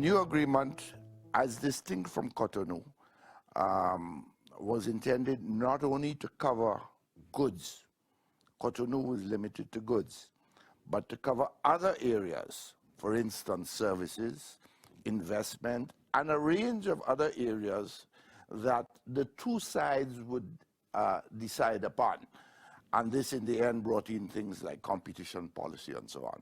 new agreement, as distinct from Cotonou, was intended not only to cover goods, Cotonou was limited to goods, but to cover other areas, for instance, services, investment, and a range of other areas that the two sides would decide upon. And this, in the end, brought in things like competition policy and so on,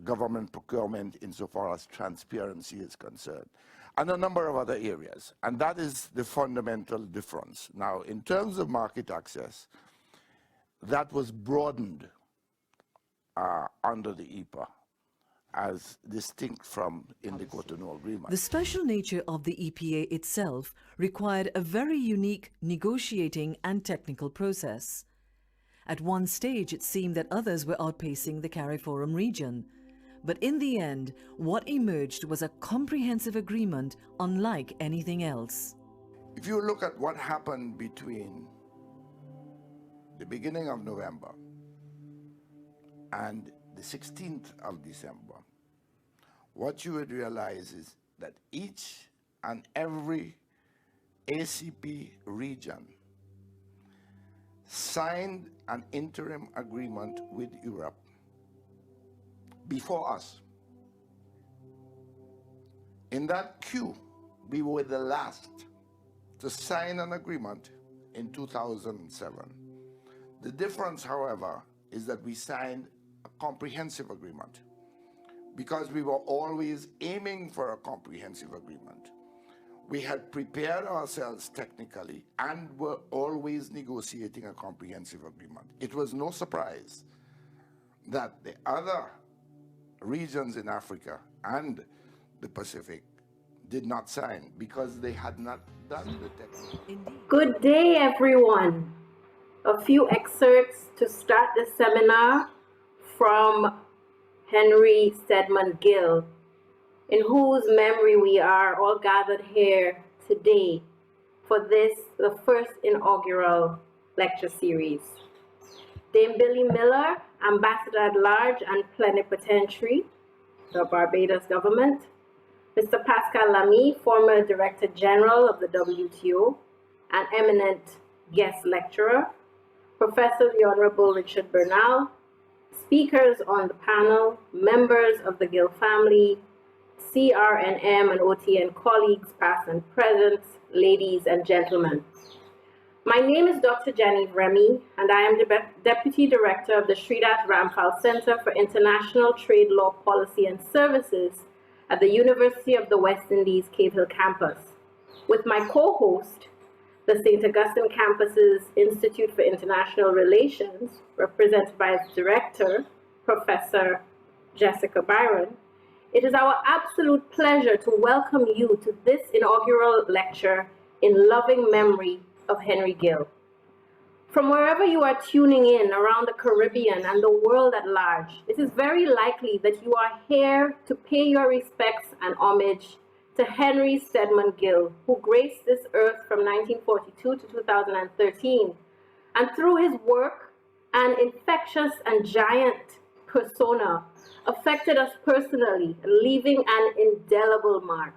government procurement insofar as transparency is concerned, and a number of other areas. And that is the fundamental difference. Now, in terms of market access, that was broadened under the EPA, as distinct from in the Cotonou Agreement. The special nature of the EPA itself required a very unique negotiating and technical process. At one stage, it seemed that others were outpacing the CARIFORUM region. But in the end, what emerged was a comprehensive agreement unlike anything else. If you look at what happened between the beginning of November and the 16th of December, what you would realize is that each and every ACP region signed an interim agreement with Europe before us. In that queue, we were the last to sign an agreement in 2007. The difference, however, is that we signed a comprehensive agreement because we were always aiming for a comprehensive agreement. We had prepared ourselves technically and were always negotiating a comprehensive agreement. It was no surprise that the other regions in Africa and the Pacific did not sign because they had not done the technical. Good day, everyone. A few excerpts to start the seminar from Henry Stedman Gill, in whose memory we are all gathered here today for this, the first inaugural lecture series. Dame Billy Miller, Ambassador at Large and Plenipotentiary, the Barbados government. Mr. Pascal Lamy, former Director General of the WTO, an eminent guest lecturer. Professor the Honorable Richard Bernal, speakers on the panel, members of the Gill family, CRNM and OTN colleagues, past and present, ladies and gentlemen. My name is Dr. Genevieve Remy, and I am the Deputy Director of the Sridhar Rampal Center for International Trade Law Policy and Services at the University of the West Indies Cave Hill campus, with my co-host, the St. Augustine Campus's Institute for International Relations, represented by its director, Professor Jessica Byron. It is our absolute pleasure to welcome you to this inaugural lecture in loving memory of Henry Gill. From wherever you are tuning in around the Caribbean and the world at large, it is very likely that you are here to pay your respects and homage to Henry Stedman Gill, who graced this earth from 1942 to 2013, and through his work, an infectious and giant persona affected us personally, leaving an indelible mark.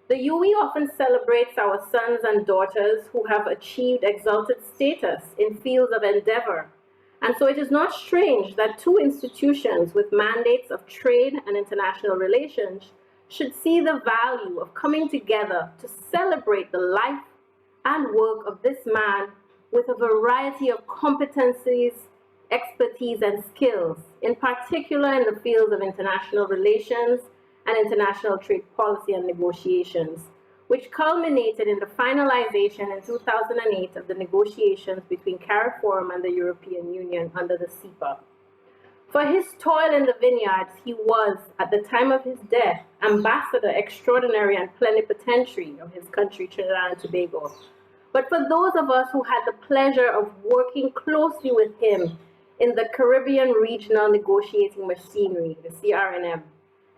The UE often celebrates our sons and daughters who have achieved exalted status in fields of endeavor, and so it is not strange that two institutions with mandates of trade and international relations should see the value of coming together to celebrate the life and work of this man with a variety of competencies, expertise, and skills, in particular in the fields of international relations and international trade policy and negotiations, which culminated in the finalization in 2008 of the negotiations between CARIFORUM and the European Union under the CEPA. For his toil in the vineyards, he was, at the time of his death, Ambassador Extraordinary and Plenipotentiary of his country, Trinidad and Tobago. But for those of us who had the pleasure of working closely with him in the Caribbean Regional Negotiating Machinery, the CRNM,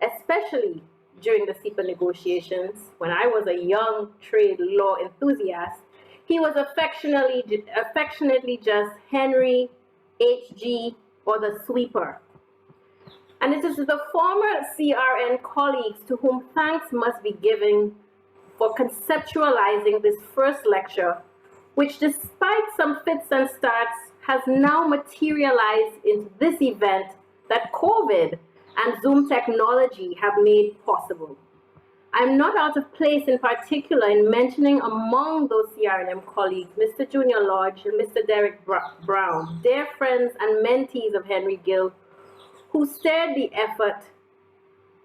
especially during the CEPA negotiations, when I was a young trade law enthusiast, he was affectionately just Henry H.G., or the sweeper. And it is the former CRN colleagues to whom thanks must be given for conceptualizing this first lecture, which despite some fits and starts, has now materialized into this event that COVID and Zoom technology have made possible. I'm not out of place in particular in mentioning among those CRNM colleagues, Mr. Junior Lodge and Mr. Derek Brown, dear friends and mentees of Henry Gill, who steered the effort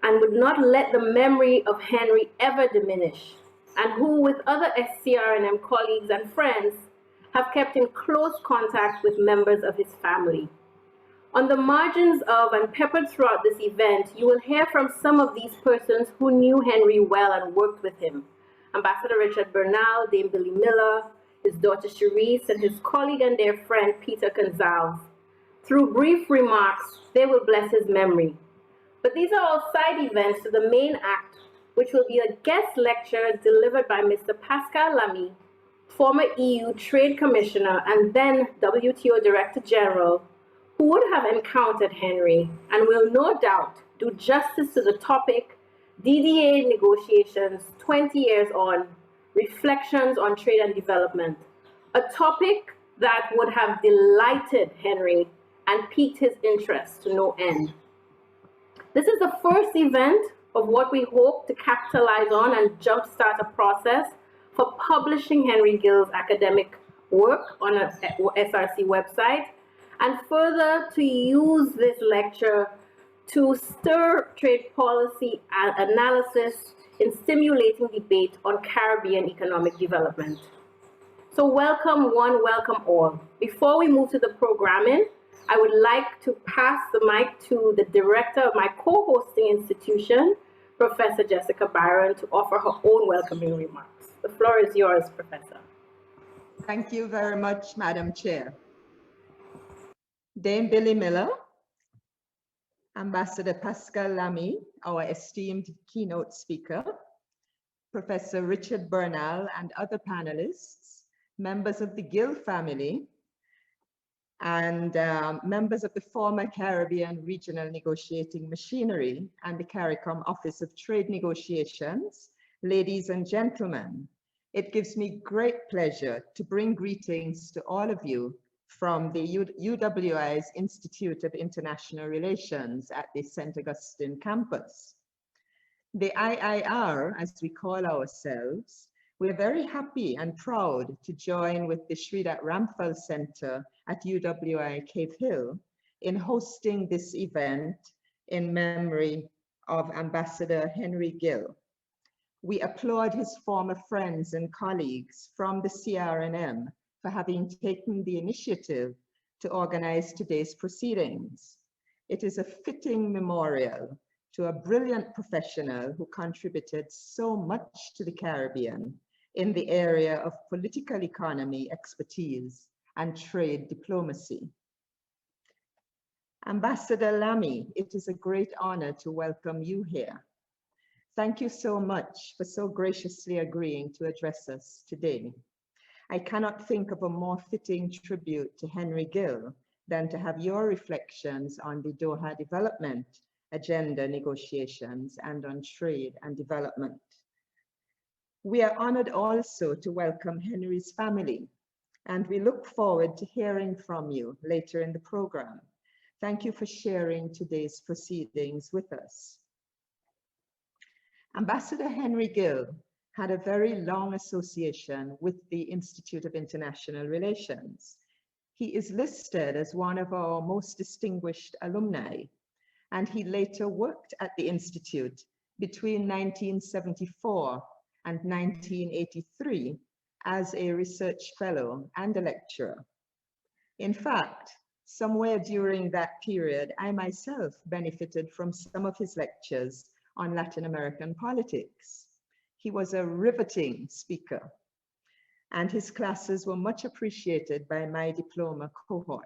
and would not let the memory of Henry ever diminish, and who, with other SCRNM colleagues and friends, have kept in close contact with members of his family. On the margins of and peppered throughout this event, you will hear from some of these persons who knew Henry well and worked with him. Ambassador Richard Bernal, Dame Billy Miller, his daughter Cherise, and his colleague and dear friend Peter Gonzalez. Through brief remarks, they will bless his memory. But these are all side events to the main act, which will be a guest lecture delivered by Mr. Pascal Lamy, former EU Trade Commissioner and then WTO Director General, who would have encountered Henry and will no doubt do justice to the topic, DDA negotiations 20 years on, reflections on trade and development, a topic that would have delighted Henry and piqued his interest to no end. This is the first event of what we hope to capitalize on and jumpstart a process for publishing Henry Gill's academic work on a SRC website, and further to use this lecture to stir trade policy analysis in stimulating debate on Caribbean economic development. So welcome one, welcome all. Before we move to the programming, I would like to pass the mic to the director of my co-hosting institution, Professor Jessica Byron, to offer her own welcoming remarks. The floor is yours, Professor. Thank you very much, Madam Chair. Dame Billy Miller, Ambassador Pascal Lamy, our esteemed keynote speaker, Professor Richard Bernal and other panelists, members of the Gill family, and members of the former Caribbean Regional Negotiating Machinery and the CARICOM Office of Trade Negotiations, ladies and gentlemen, it gives me great pleasure to bring greetings to all of you from the UWI's Institute of International Relations at the St. Augustine campus. The IIR, as we call ourselves, we're very happy and proud to join with the Sridhar Ramphal Center at UWI Cave Hill in hosting this event in memory of Ambassador Henry Gill. We applaud his former friends and colleagues from the CRNM for having taken the initiative to organize today's proceedings. It is a fitting memorial to a brilliant professional who contributed so much to the Caribbean in the area of political economy expertise and trade diplomacy. Ambassador Lamy, it is a great honor to welcome you here. Thank you so much for so graciously agreeing to address us today. I cannot think of a more fitting tribute to Henry Gill than to have your reflections on the Doha Development Agenda negotiations and on trade and development. We are honored also to welcome Henry's family, and we look forward to hearing from you later in the program. Thank you for sharing today's proceedings with us. Ambassador Henry Gill had a very long association with the Institute of International Relations. He is listed as one of our most distinguished alumni, and he later worked at the Institute between 1974 and 1983 as a research fellow and a lecturer. In fact, somewhere during that period, I myself benefited from some of his lectures on Latin American politics. He was a riveting speaker, and his classes were much appreciated by my diploma cohort.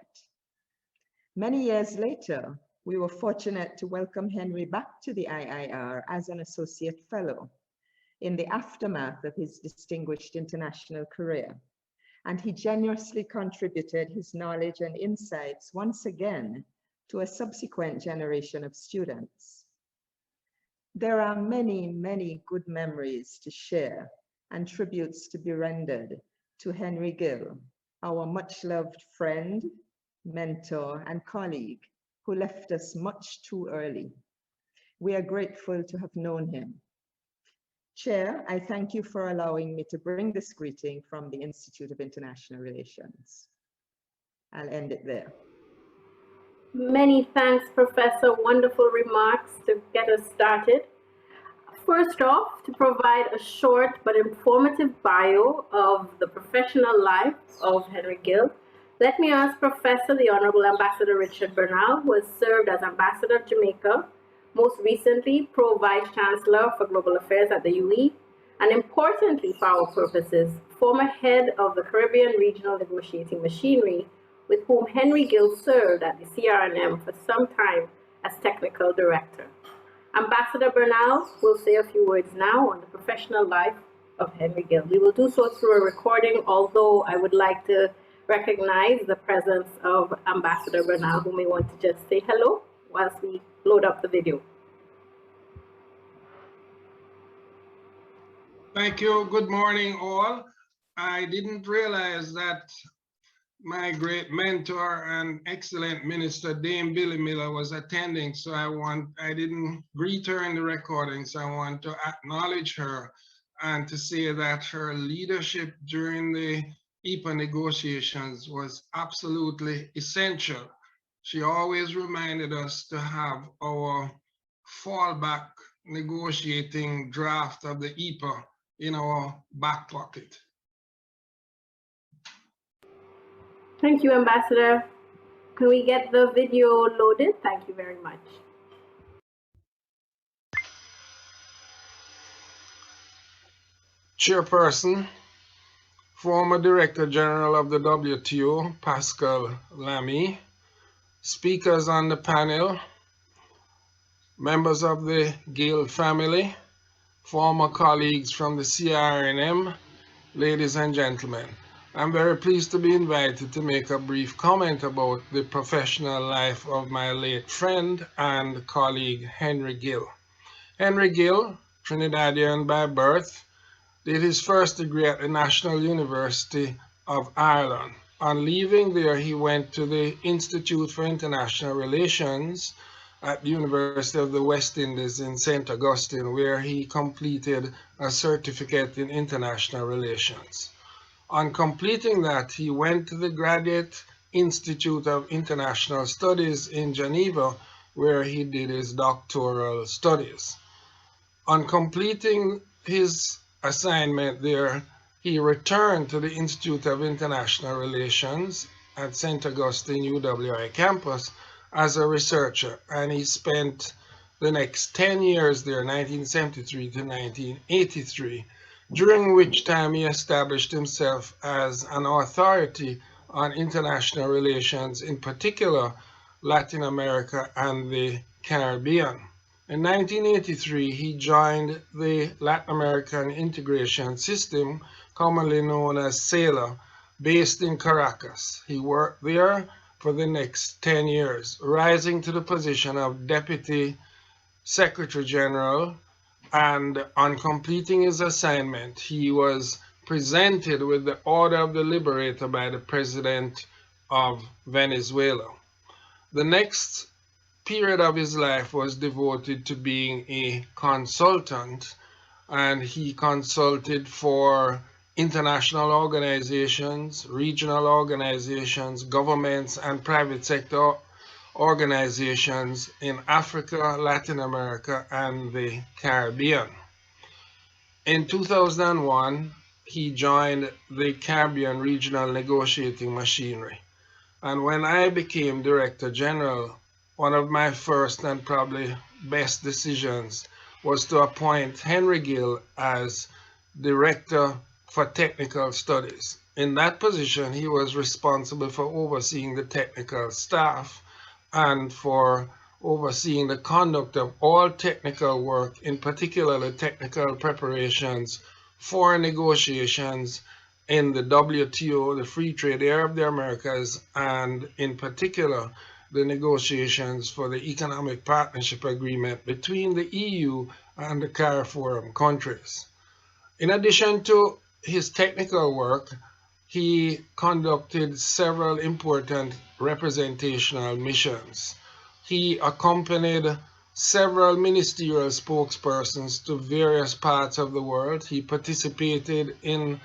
Many years later, we were fortunate to welcome Henry back to the IIR as an associate fellow in the aftermath of his distinguished international career. And he generously contributed his knowledge and insights once again to a subsequent generation of students. There are many, many good memories to share and tributes to be rendered to Henry Gill, our much-loved friend, mentor, and colleague who left us much too early. We are grateful to have known him. Chair, I thank you for allowing me to bring this greeting from the Institute of International Relations. I'll end it there. Many thanks, Professor. Wonderful remarks to get us started. First off, to provide a short but informative bio of the professional life of Henry Gill, let me ask Professor the Honorable Ambassador Richard Bernal, who has served as Ambassador of Jamaica, most recently Pro Vice Chancellor for Global Affairs at the UE, and importantly for our purposes, former head of the Caribbean Regional Negotiating Machinery, with whom Henry Gill served at the CRNM for some time as Technical Director. Ambassador Bernal will say a few words now on the professional life of Henry Gill. We will do so through a recording, although I would like to recognize the presence of Ambassador Bernal, who may want to just say hello whilst we load up the video. Thank you. Good morning, all. I didn't realize that my great mentor and excellent minister, Dame Billy Miller, was attending, so I didn't greet her in the recording, so I want to acknowledge her and to say that her leadership during the EPA negotiations was absolutely essential. She always reminded us to have our fallback negotiating draft of the EPA in our back pocket. Thank you, Ambassador. Can we get the video loaded? Thank you very much. Chairperson, former Director General of the WTO, Pascal Lamy, speakers on the panel, members of the Gill family, former colleagues from the CRNM, ladies and gentlemen. I'm very pleased to be invited to make a brief comment about the professional life of my late friend and colleague, Henry Gill. Henry Gill, Trinidadian by birth, did his first degree at the National University of Ireland. On leaving there, he went to the Institute for International Relations at the University of the West Indies in St. Augustine, where he completed a certificate in international relations. On completing that, he went to the Graduate Institute of International Studies in Geneva, where he did his doctoral studies. On completing his assignment there, he returned to the Institute of International Relations at St. Augustine UWI campus as a researcher, and he spent the next 10 years there, 1973 to 1983, during which time he established himself as an authority on international relations, in particular Latin America and the Caribbean. In 1983, he joined the Latin American Integration System, commonly known as SAILA, based in Caracas. He worked there for the next 10 years, rising to the position of Deputy Secretary General, and on completing his assignment, he was presented with the Order of the Liberator by the President of Venezuela. The next period of his life was devoted to being a consultant, and he consulted for international organizations, regional organizations, governments, and private sector organizations in Africa, Latin America, and the Caribbean. In 2001, he joined the Caribbean Regional Negotiating Machinery. And when I became Director General, one of my first and probably best decisions was to appoint Henry Gill as Director for Technical Studies. In that position, he was responsible for overseeing the technical staff and for overseeing the conduct of all technical work, in particular the technical preparations for negotiations in the WTO, the Free Trade Area of the Americas, and in particular the negotiations for the Economic Partnership Agreement between the EU and the CARIFORUM countries. In addition to his technical work, he conducted several important representational missions. He accompanied several ministerial spokespersons to various parts of the world. He participated in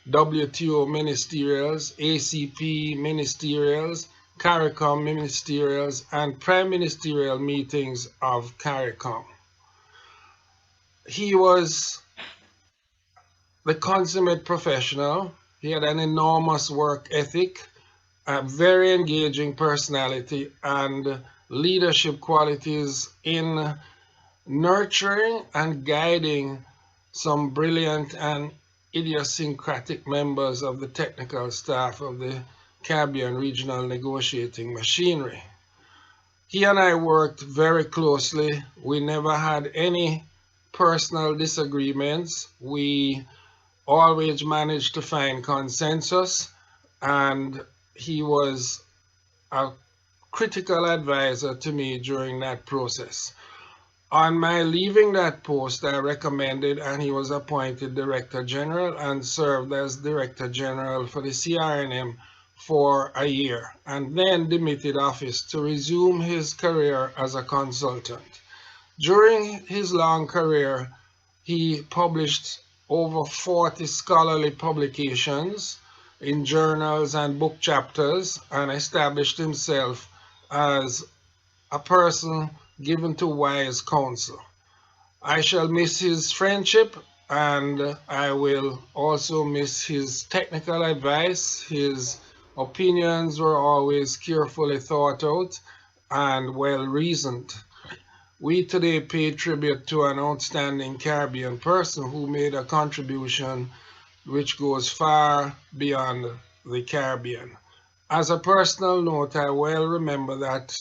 WTO ministerials, ACP ministerials, CARICOM ministerials, and prime ministerial meetings of CARICOM. He was the consummate professional. He had an enormous work ethic, a very engaging personality, and leadership qualities in nurturing and guiding some brilliant and idiosyncratic members of the technical staff of the Caribbean Regional Negotiating Machinery. He and I worked very closely. We never had any personal disagreements. We always managed to find consensus, and he was a critical advisor to me during that process. On my leaving that post, I recommended, and he was appointed Director General and served as Director General for the CRNM for a year, and then demitted office to resume his career as a consultant. During his long career, he published over 40 scholarly publications in journals and book chapters, and established himself as a person given to wise counsel. I shall miss his friendship, and I will also miss his technical advice. His opinions were always carefully thought out and well reasoned. We today pay tribute to an outstanding Caribbean person who made a contribution which goes far beyond the Caribbean. As a personal note, I well remember that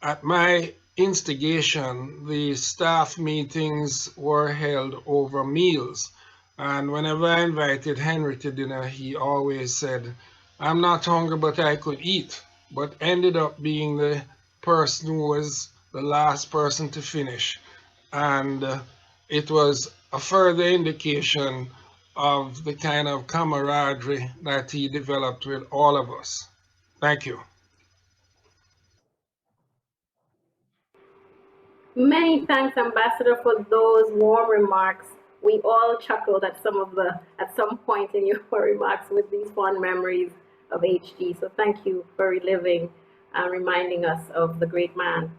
at my instigation, the staff meetings were held over meals. And whenever I invited Henry to dinner, he always said, "I'm not hungry, but I could eat," but ended up being the person who was the last person to finish. And it was a further indication of the kind of camaraderie that he developed with all of us. Thank you. Many thanks, Ambassador, for those warm remarks. We all chuckled at some point in your remarks with these fond memories of HG. So thank you for reliving and reminding us of the great man.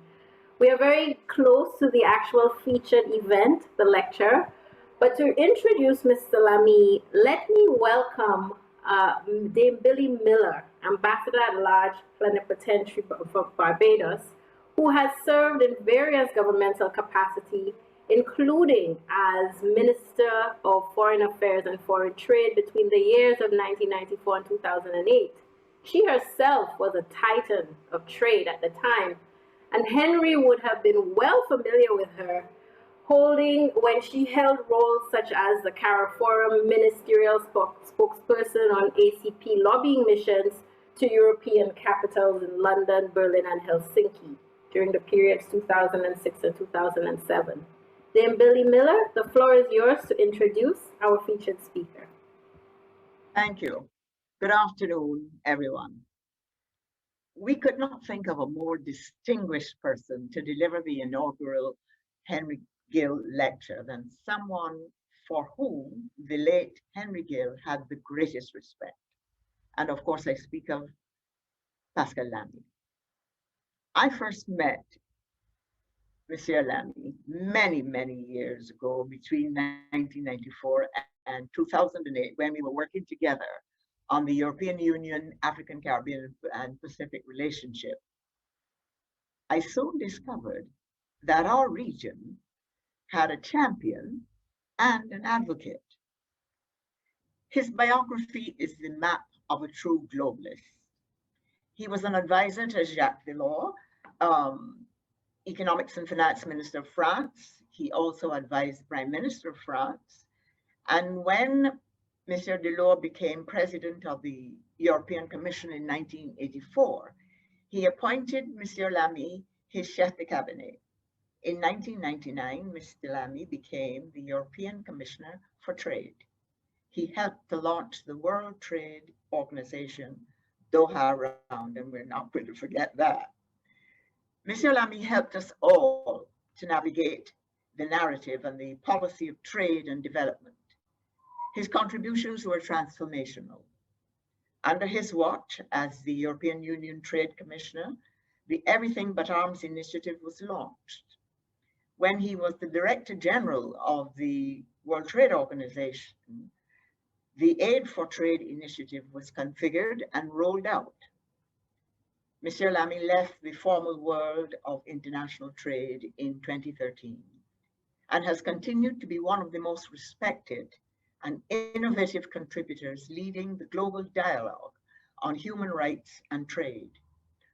We are very close to the actual featured event, the lecture. But to introduce Mr. Lamy, let me welcome Dame Billy Miller, Ambassador at Large Plenipotentiary for Barbados, who has served in various governmental capacities, including as Minister of Foreign Affairs and Foreign Trade between the years of 1994 and 2008. She herself was a titan of trade at the time, and Henry would have been well familiar with her when she held roles such as the CARIFORUM ministerial spokesperson on ACP lobbying missions to European capitals in London, Berlin, and Helsinki during the periods 2006 and 2007. Dame Billy Miller, the floor is yours to introduce our featured speaker. Thank you. Good afternoon, everyone. We could not think of a more distinguished person to deliver the inaugural Henry Gill Lecture than someone for whom the late Henry Gill had the greatest respect. And of course, I speak of Pascal Lamy. I first met Monsieur Lamy many, many years ago, between 1994 and 2008, when we were working together on the European Union, African, Caribbean, and Pacific relationship. I soon discovered that our region had a champion and an advocate. His biography is the map of a true globalist. He was an advisor to Jacques Delors, Economics and Finance Minister of France. He also advised the Prime Minister of France. And when Monsieur Delors became president of the European Commission in 1984, He appointed Monsieur Lamy his chef de cabinet. In 1999, Mr. Lamy became the European Commissioner for Trade. He helped to launch the World Trade Organization Doha Round, and we're not going to forget that. Monsieur Lamy helped us all to navigate the narrative and the policy of trade and development. His contributions were transformational. Under his watch as the European Union Trade Commissioner, the Everything But Arms initiative was launched. When he was the Director General of the World Trade Organization, the Aid for Trade initiative was configured and rolled out. Monsieur Lamy left the formal world of international trade in 2013 and has continued to be one of the most respected and innovative contributors leading the global dialogue on human rights and trade,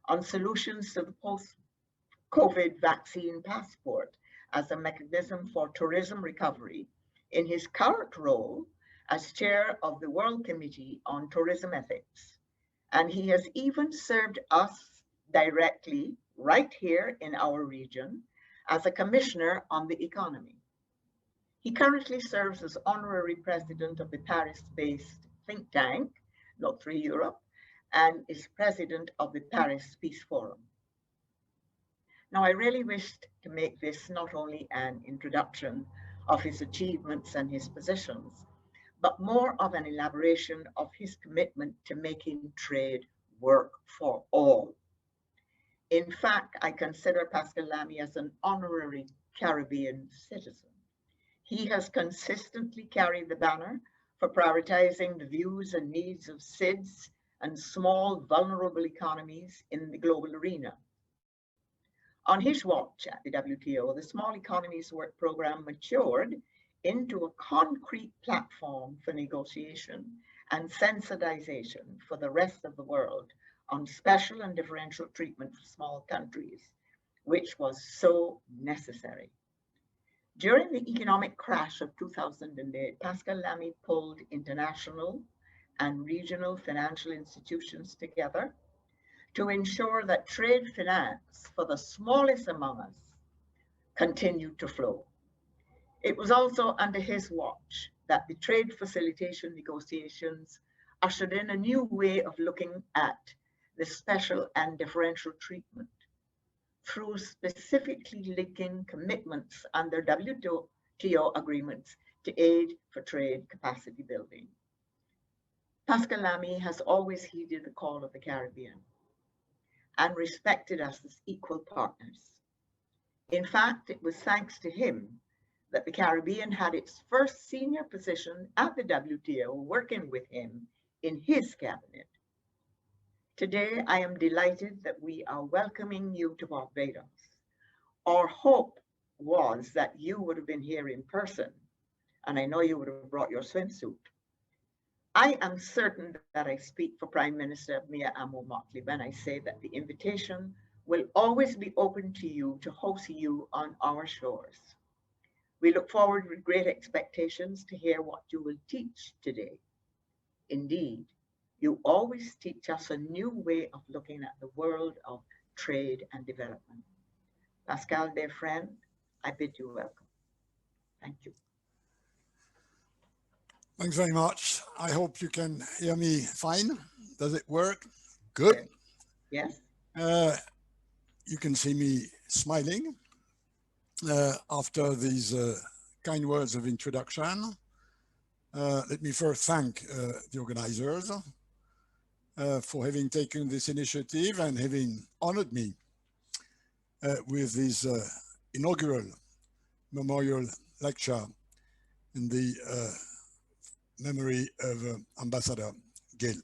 on solutions to the post-COVID vaccine passport as a mechanism for tourism recovery in his current role as chair of the World Committee on Tourism Ethics. And he has even served us directly right here in our region as a commissioner on the economy. He currently serves as honorary president of the Paris-based think tank, Notre Europe, and is president of the Paris Peace Forum. Now, I really wished to make this not only an introduction of his achievements and his positions, but more of an elaboration of his commitment to making trade work for all. In fact, I consider Pascal Lamy as an honorary Caribbean citizen. He has consistently carried the banner for prioritizing the views and needs of SIDS and small vulnerable economies in the global arena. On his watch at the WTO, the Small Economies Work Program matured into a concrete platform for negotiation and sensitization for the rest of the world on special and differential treatment for small countries, which was so necessary. During the economic crash of 2008, Pascal Lamy pulled international and regional financial institutions together to ensure that trade finance for the smallest among us continued to flow. It was also under his watch that the trade facilitation negotiations ushered in a new way of looking at the special and differential treatment through specifically linking commitments under WTO agreements to aid for trade capacity building. Pascal Lamy has always heeded the call of the Caribbean and respected us as equal partners. In fact, it was thanks to him that the Caribbean had its first senior position at the WTO, working with him in his cabinet. Today, I am delighted that we are welcoming you to Barbados. Our hope was that you would have been here in person, and I know you would have brought your swimsuit. I am certain that I speak for Prime Minister Mia Amu-Mottley when I say that the invitation will always be open to you to host you on our shores. We look forward with great expectations to hear what you will teach today. Indeed, you always teach us a new way of looking at the world of trade and development. Pascal, dear friend, I bid you welcome. Thank you. Thanks very much. I hope you can hear me fine. Does it work? Good. Yes. You can see me smiling after these kind words of introduction. Let me first thank the organizers for having taken this initiative and having honored me with this inaugural memorial lecture in the memory of Ambassador Gill.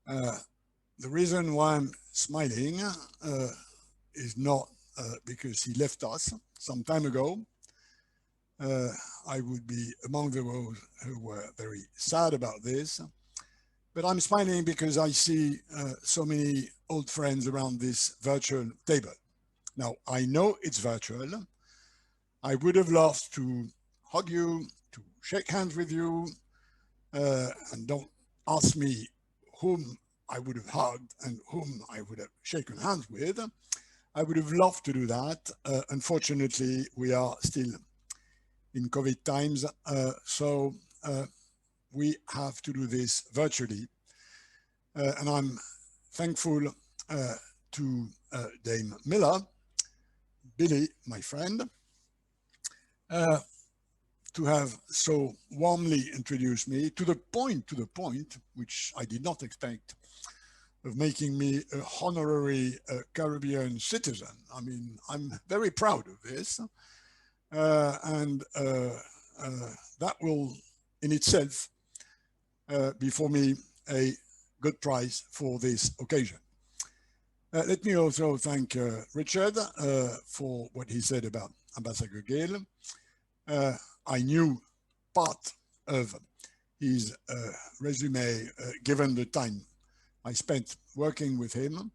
The reason why I'm smiling is not because he left us some time ago. I would be among those who were very sad about this, but I'm smiling because I see so many old friends around this virtual table. Now, I know it's virtual. I would have loved to hug you, to shake hands with you, and don't ask me whom I would have hugged and whom I would have shaken hands with. I would have loved to do that. Unfortunately, we are still in COVID times, so we have to do this virtually. And I'm thankful to Dame Miller, Billy, my friend, to have so warmly introduced me to the point, which I did not expect, of making me a honorary Caribbean citizen. I mean, I'm very proud of this. And that will in itself be for me a good prize for this occasion. Let me also thank Richard for what he said about Ambassador Gill. I knew part of his resume given the time I spent working with him.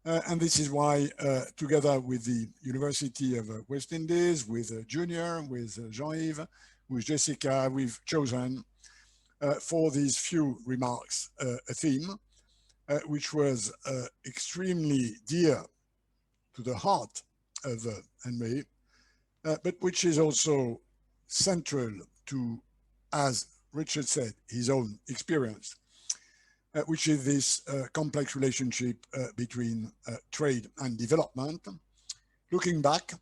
And this is why, together with the University of West Indies, with Junior, with Jean-Yves, with Jessica, we've chosen for these few remarks a theme which was extremely dear to the heart of Henry, but which is also central to, as Richard said, his own experience, which is this complex relationship between trade and development, looking back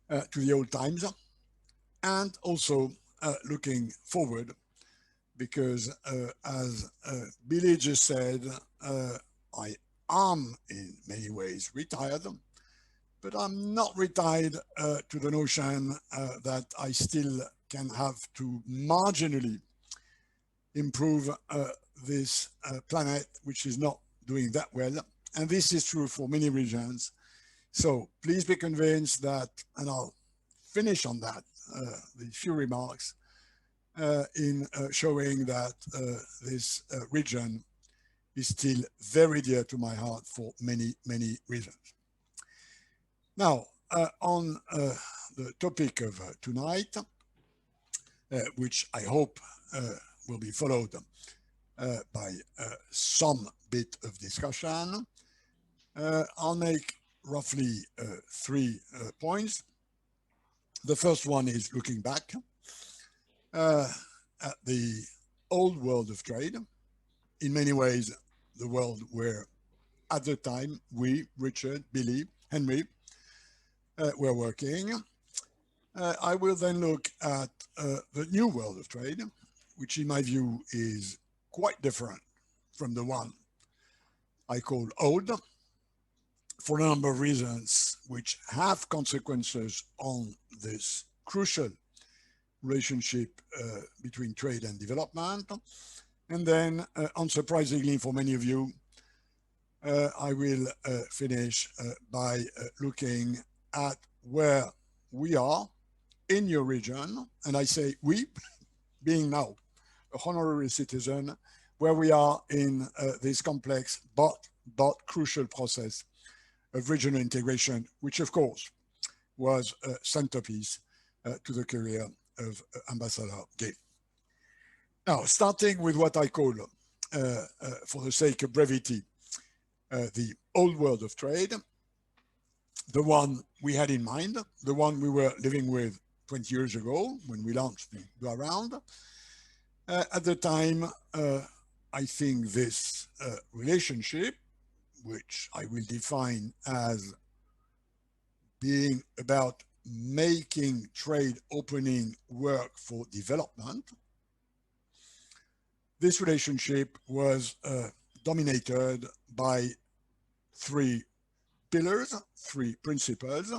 to the old times, and also looking forward, because as Billy just said, I am in many ways retired, but I'm not retired to the notion that I still can have to marginally improve this planet, which is not doing that well. And this is true for many regions. So please be convinced that, and I'll finish on that, the few remarks in showing that this region is still very dear to my heart for many, many reasons. Now, on the topic of tonight, which I hope will be followed by some bit of discussion, I'll make roughly 3 points. The first one is looking back at the old world of trade. In many ways, the world where at the time we, Richard, Billy, Henry, were working. I will then look at the new world of trade, which in my view is quite different from the one I call old, for a number of reasons which have consequences on this crucial relationship between trade and development. And then, unsurprisingly for many of you, I will finish by looking at where we are in your region, and I say we, being now a honorary citizen, where we are in this complex but crucial process of regional integration, which of course was a centerpiece to the career of Ambassador Gill. Now, starting with what I call, for the sake of brevity, the old world of trade, the one we had in mind, the one we were living with 20 years ago when we launched the Go Around. At the time, I think this relationship, which I will define as being about making trade opening work for development, this relationship was dominated by 3 pillars, 3 principles.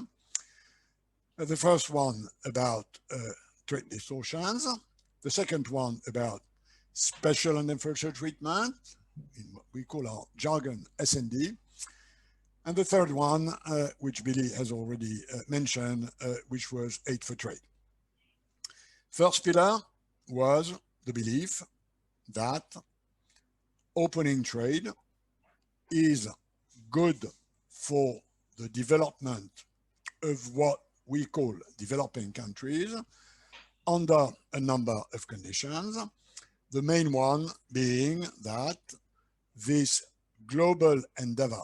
The first one about trade distortions, the second one about special and differential treatment, in what we call our jargon S&D, and the third one, which Billy has already mentioned, which was aid for trade. First pillar was the belief that opening trade is good for the development of what we call developing countries under a number of conditions. The main one being that this global endeavor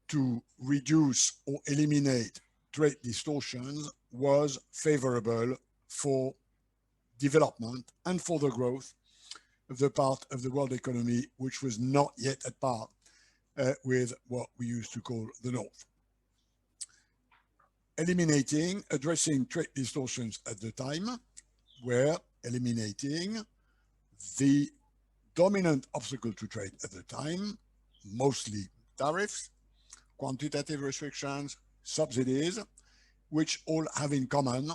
to reduce or eliminate trade distortions was favorable for development and for the growth of the part of the world economy which was not yet at par with what we used to call the North. Addressing trade distortions at the time were eliminating the dominant obstacle to trade at the time, mostly tariffs, quantitative restrictions, subsidies, which all have in common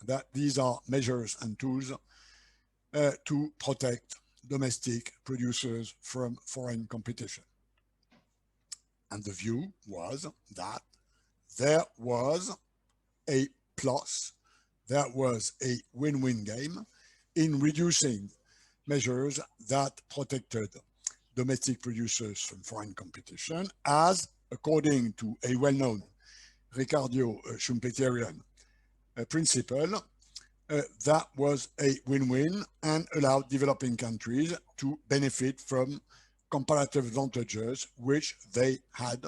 that these are measures and tools to protect domestic producers from foreign competition. And the view was that there was a plus, there was a win-win game in reducing measures that protected domestic producers from foreign competition, as according to a well-known Ricardo Schumpeterian principle, that was a win-win and allowed developing countries to benefit from comparative advantages which they had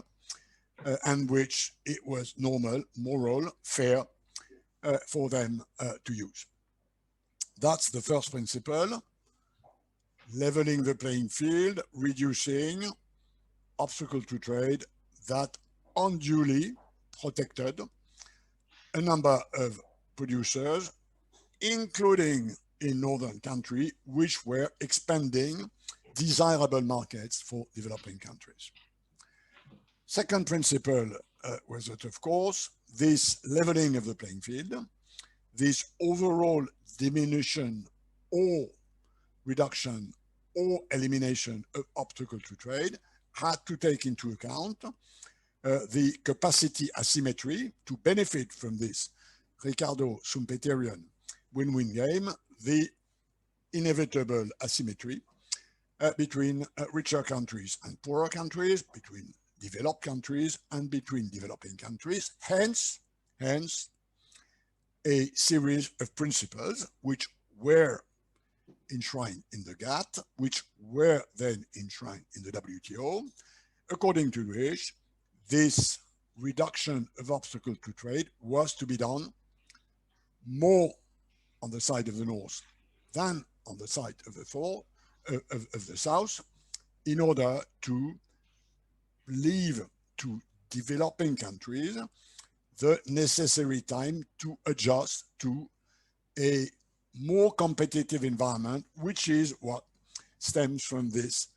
and which it was normal, moral, fair for them to use. That's the first principle, leveling the playing field, reducing obstacle to trade that unduly protected a number of producers, including in northern countries, which were expanding desirable markets for developing countries. Second principle was that, of course, this leveling of the playing field, this overall diminution or reduction or elimination of obstacle to trade had to take into account the capacity asymmetry to benefit from this Ricardo Schumpeterian win-win game, the inevitable asymmetry between richer countries and poorer countries, between developed countries and between developing countries, hence a series of principles which were enshrined in the GATT, which were then enshrined in the WTO, according to which this reduction of obstacle to trade was to be done more on the side of the North than on the side of the South, in order to leave to developing countries the necessary time to adjust to a more competitive environment, which is what stems from this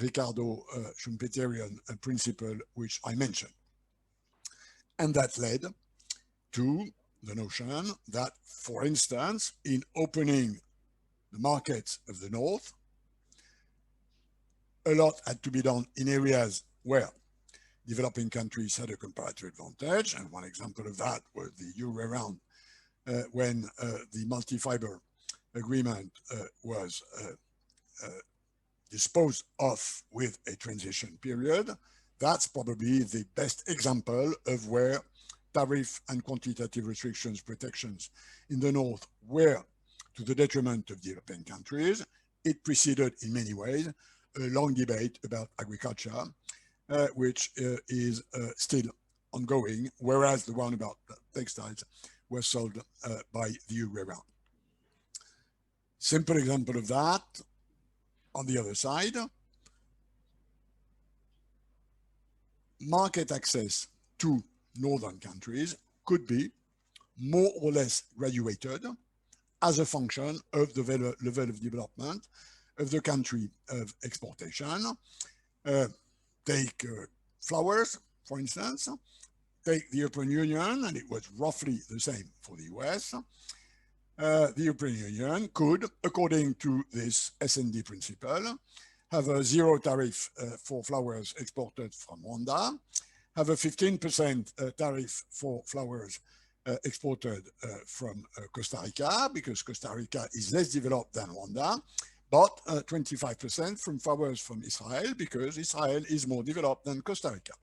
Ricardo Schumpeterian principle, which I mentioned. And that led to the notion that, for instance, in opening the markets of the North, a lot had to be done in areas where developing countries had a comparative advantage. And one example of that was the Euro round, when the multi-fiber agreement was disposed of with a transition period. That's probably the best example of where tariff and quantitative restrictions protections in the North were to the detriment of developing countries. It preceded in many ways a long debate about agriculture, which is still ongoing, whereas the one about textiles was solved by the Euro round. Simple example of that. On the other side, market access to northern countries could be more or less graduated as a function of the level of development of the country of exportation. Take flowers, for instance. Take the European Union, and it was roughly the same for the US. The European Union could, according to this S&D principle, have a zero tariff for flowers exported from Rwanda, have a 15% tariff for flowers exported from Costa Rica, because Costa Rica is less developed than Rwanda, but 25% from flowers from Israel, because Israel is more developed than Costa Rica.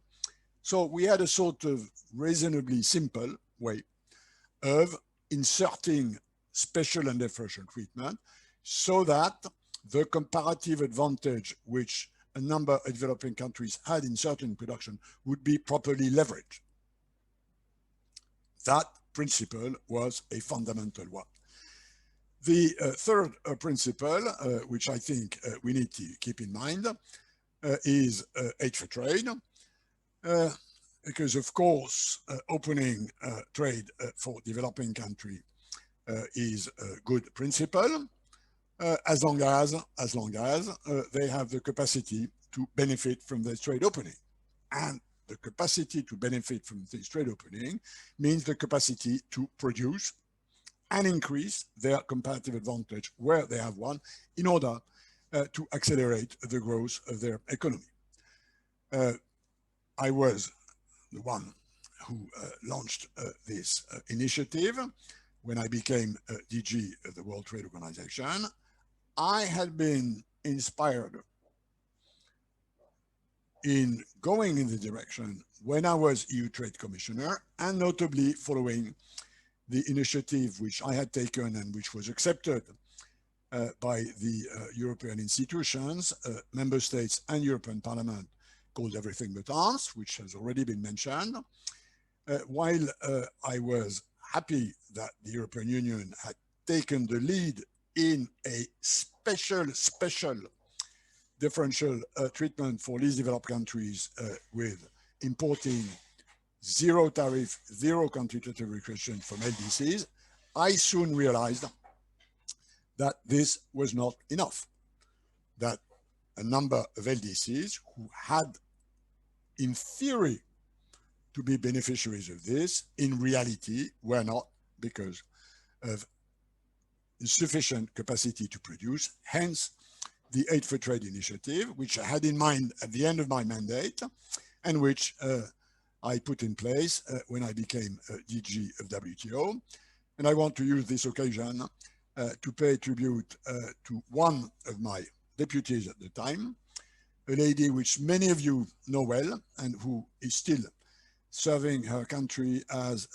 So we had a sort of reasonably simple way of inserting special and differential treatment so that the comparative advantage which a number of developing countries had in certain production would be properly leveraged. That principle was a fundamental one. The third principle, which I think we need to keep in mind, is aid for trade. Because of course, opening trade for developing country is a good principle, as long as they have the capacity to benefit from this trade opening. And the capacity to benefit from this trade opening means the capacity to produce and increase their comparative advantage where they have one in order to accelerate the growth of their economy. I was the one who launched this initiative when I became DG of the World Trade Organization. I had been inspired in going in the direction when I was EU Trade Commissioner, and notably following the initiative which I had taken and which was accepted by the European institutions, member states and European Parliament, called Everything But Arms, which has already been mentioned. While I was happy that the European Union had taken the lead in a special differential treatment for least developed countries with importing zero tariff, zero quantitative restriction from LDCs, I soon realized that this was not enough, that a number of LDCs who had, in theory, to be beneficiaries of this, in reality were not, because of insufficient capacity to produce, hence the Aid for Trade initiative, which I had in mind at the end of my mandate, and which I put in place when I became DG of WTO. And I want to use this occasion to pay tribute to one of my deputies at the time, a lady which many of you know well, and who is still serving her country as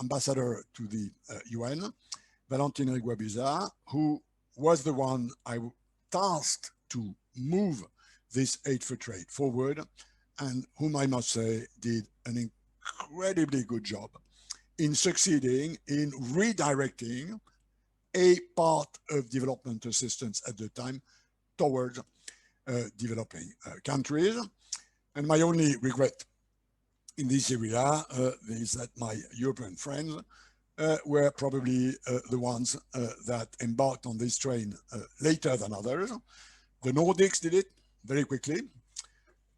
ambassador to the UN, Valentina Guabuza, who was the one I tasked to move this Aid for Trade forward, and whom I must say did an incredibly good job in succeeding in redirecting a part of development assistance at the time towards developing countries. And my only regret in this area is that my European friends were probably the ones that embarked on this train later than others. The Nordics did it very quickly.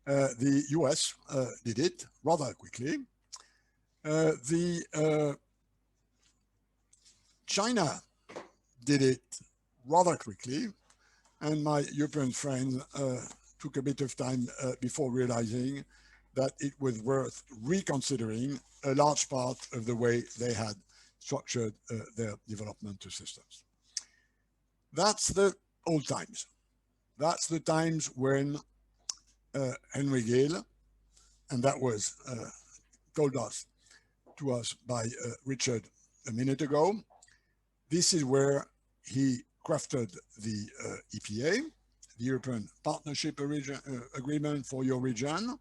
The US did it rather quickly. China did it rather quickly. And my European friends took a bit of time before realizing that it was worth reconsidering a large part of the way they had structured their development assistance. That's the old times. That's the times when Henry Gill, and that was told to us by Richard a minute ago, this is where he crafted the EPA, the European Partnership Agreement for your region.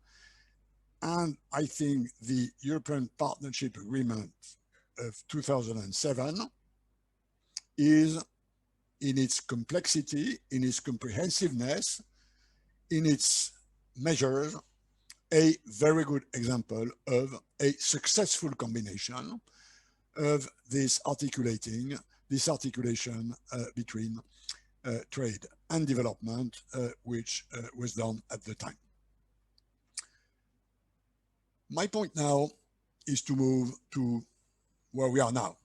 And I think the European Partnership Agreement of 2007 is, in its complexity, in its comprehensiveness, in its measures, a very good example of a successful combination of this articulation between trade and development, which was done at the time. My point now is to move to where we are now.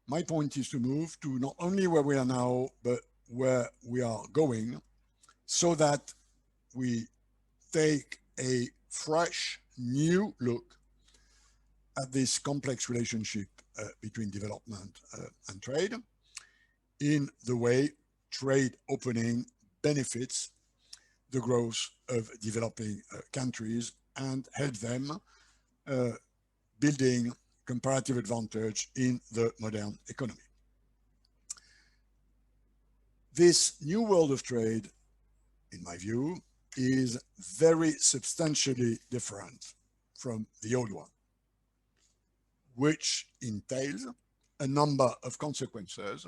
My point is to move to not only where we are now, but where we are going, so that we take a fresh, new look at this complex relationship between development and trade, in the way trade opening benefits the growth of developing countries and help them building comparative advantage in the modern economy. This new world of trade in my view, is very substantially different from the old one, which entails a number of consequences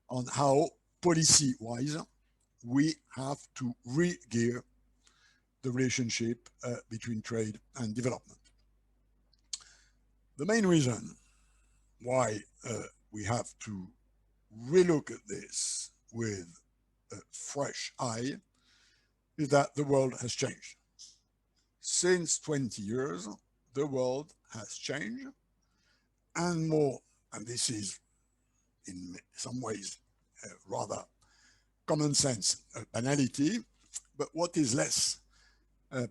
on how policy-wise we have to re-gear the relationship between trade and development. The main reason why we have to relook at this with a fresh eye is that the world has changed. Since 20 years, the world has changed, and more, and this is in some ways rather common sense banality, but what is less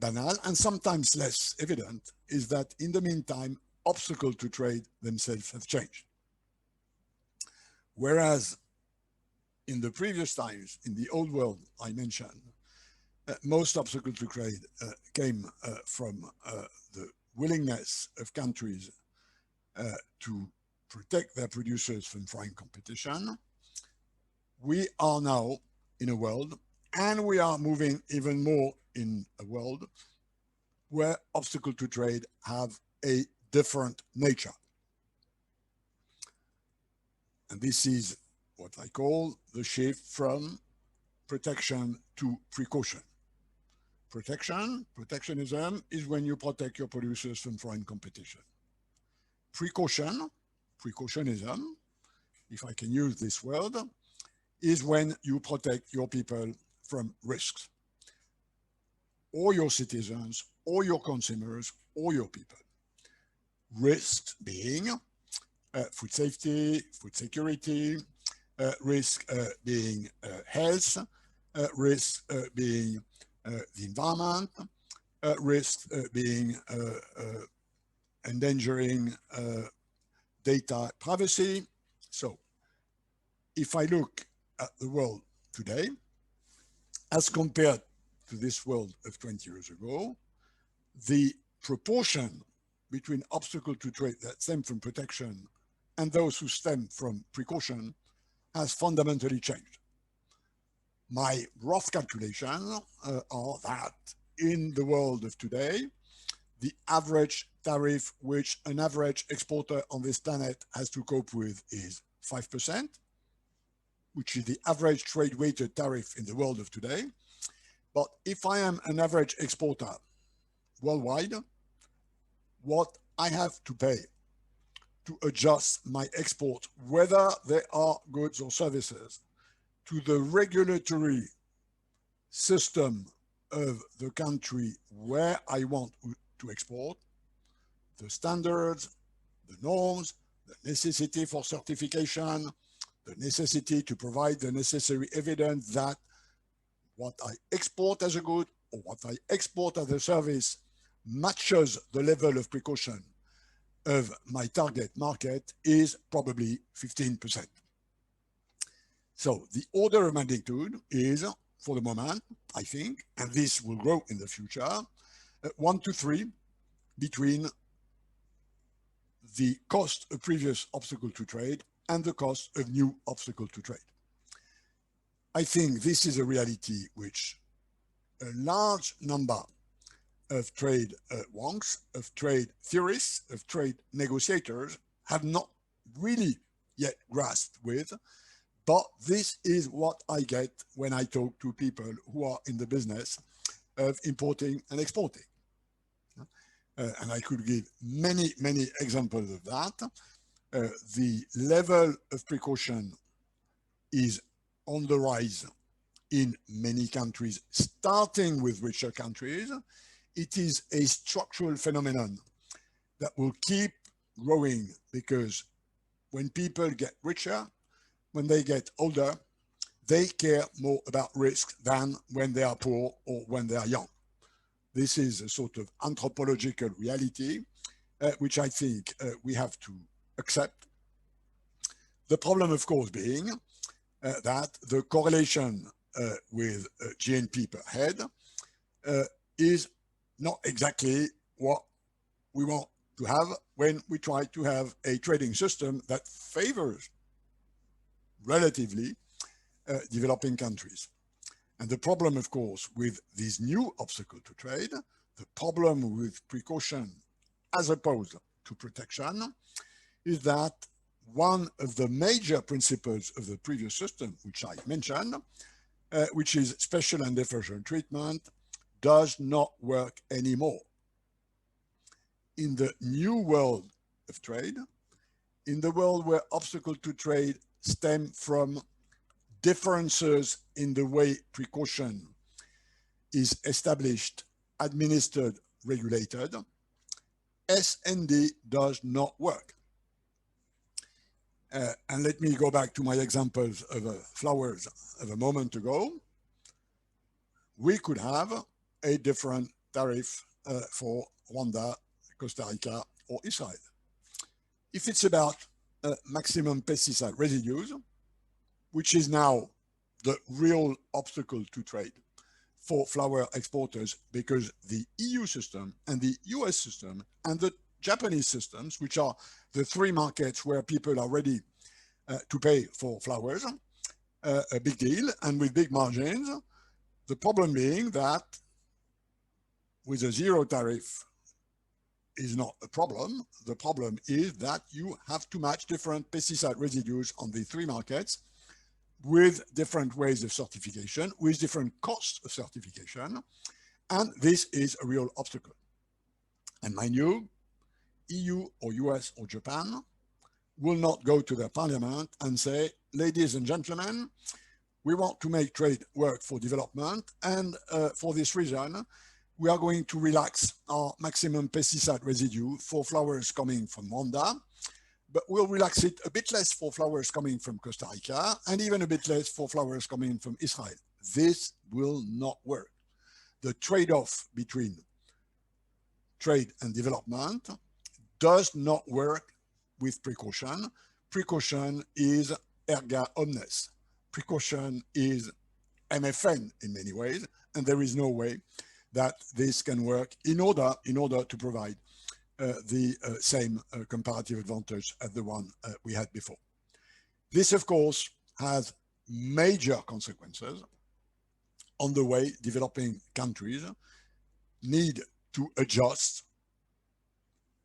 banal and sometimes less evident is that in the meantime, obstacles to trade themselves have changed. Whereas in the previous times, in the old world I mentioned, most obstacles to trade came from the willingness of countries to protect their producers from foreign competition. We are now in a world, and we are moving even more in a world where obstacles to trade have a different nature. And this is what I call the shift from protection to precaution. Protectionism is when you protect your producers from foreign competition. Precautionism, if I can use this word, is when you protect your people from risks, or your citizens, or your consumers, or your people. Risks being food safety, food security, risk being health, risk being the environment, risk being endangering data privacy. So if I look at the world today, as compared to this world of 20 years ago, the proportion between obstacles to trade that stem from protection and those who stem from precaution has fundamentally changed. My rough calculations are that in the world of today, the average tariff which an average exporter on this planet has to cope with is 5%, which is the average trade-weighted tariff in the world of today. But if I am an average exporter worldwide, what I have to pay to adjust my export, whether they are goods or services, to the regulatory system of the country where I want to export, the standards, the norms, the necessity for certification, the necessity to provide the necessary evidence that what I export as a good or what I export as a service matches the level of precaution of my target market is probably 15%. So the order of magnitude is, for the moment, I think, and this will grow in the future, 1 to 3 between the cost of previous obstacle to trade and the cost of new obstacle to trade. I think this is a reality which a large number of trade wonks, of trade theorists, of trade negotiators have not really yet grasped with, but this is what I get when I talk to people who are in the business of importing and exporting. And I could give many, many examples of that. The level of precaution is on the rise in many countries, starting with richer countries. It is a structural phenomenon that will keep growing because when people get richer, when they get older, they care more about risk than when they are poor or when they are young. This is a sort of anthropological reality, which I think we have to accept. The problem, of course, being that the correlation with GNP per head is not exactly what we want to have when we try to have a trading system that favors relatively developing countries. And the problem, of course, with this new obstacle to trade, the problem with precaution as opposed to protection, is that one of the major principles of the previous system, which I mentioned, which is special and differential treatment, does not work anymore. In the new world of trade, in the world where obstacles to trade stem from differences in the way precaution is established, administered, regulated, S&D does not work. And let me go back to my examples of flowers of a moment ago. We could have a different tariff for Rwanda, Costa Rica, or Israel. If it's about maximum pesticide residues, which is now the real obstacle to trade for flower exporters, because the EU system and the US system and the Japanese systems, which are the three markets where people are ready to pay for flowers, a big deal and with big margins. The problem being that with a zero tariff is not a problem. The problem is that you have to match different pesticide residues on the three markets with different ways of certification, with different costs of certification. And this is a real obstacle. And mind you, EU or US or Japan will not go to their parliament and say, ladies and gentlemen, we want to make trade work for development, and for this reason, we are going to relax our maximum pesticide residue for flowers coming from Rwanda, but we'll relax it a bit less for flowers coming from Costa Rica, and even a bit less for flowers coming from Israel. This will not work. The trade-off between trade and development does not work with precaution. Precaution is erga omnes. Precaution is MFN in many ways, and there is no way that this can work in order to provide the same comparative advantage as the one we had before. This, of course, has major consequences on the way developing countries need to adjust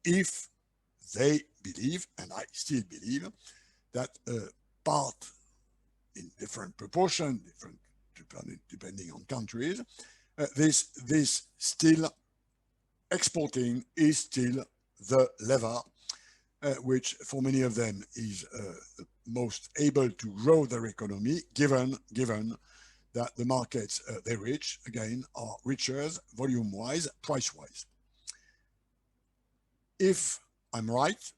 if they believe, and I still believe, that part in different proportion, depending on countries, this still exporting is still the lever which for many of them is the most able to grow their economy, given that the markets they reach, again, are richer volume-wise, price-wise. If I'm right,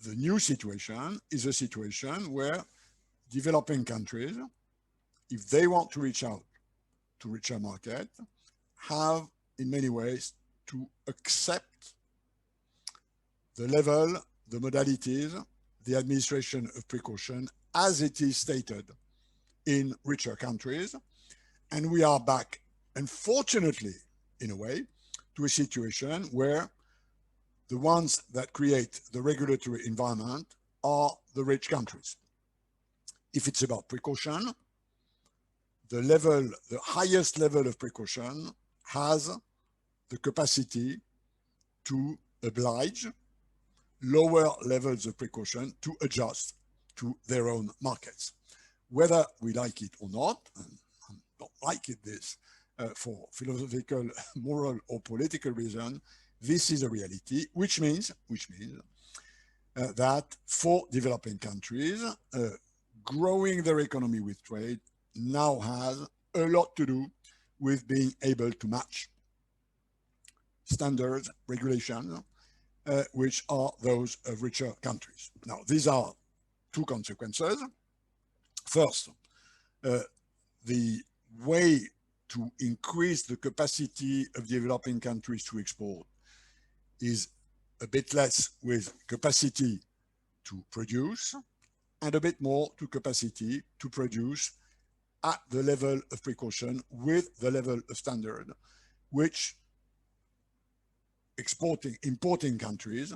the new situation is a situation where developing countries, if they want to reach out to richer market, have in many ways to accept the level, the modalities, the administration of precaution as it is stated in richer countries. And we are back, unfortunately, in a way, to a situation where the ones that create the regulatory environment are the rich countries. If it's about precaution, the highest level of precaution has the capacity to oblige lower levels of precaution to adjust to their own markets. Whether we like it or not, and I don't like it this for philosophical, moral, or political reason, this is a reality, which means that for developing countries, growing their economy with trade now has a lot to do with being able to match standards, regulations, which are those of richer countries. Now, these are two consequences. First, the way to increase the capacity of developing countries to export is a bit less with capacity to produce and a bit more to capacity to produce at the level of precaution with the level of standard, which importing countries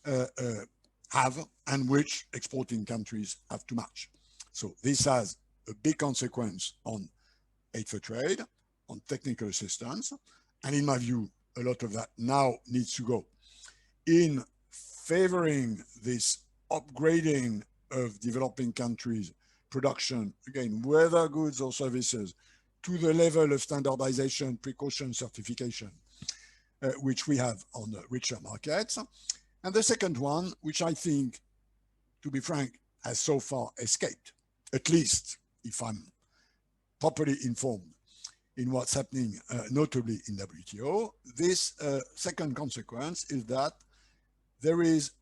have, and which exporting countries have to match. So this has a big consequence on aid for trade, on technical assistance. And in my view, a lot of that now needs to go in favoring this upgrading of developing countries' production, again, whether goods or services, to the level of standardization, precaution, certification, which we have on the richer markets. And the second one, which I think, to be frank, has so far escaped, at least if I'm properly informed in what's happening, notably in WTO. This second consequence is that there is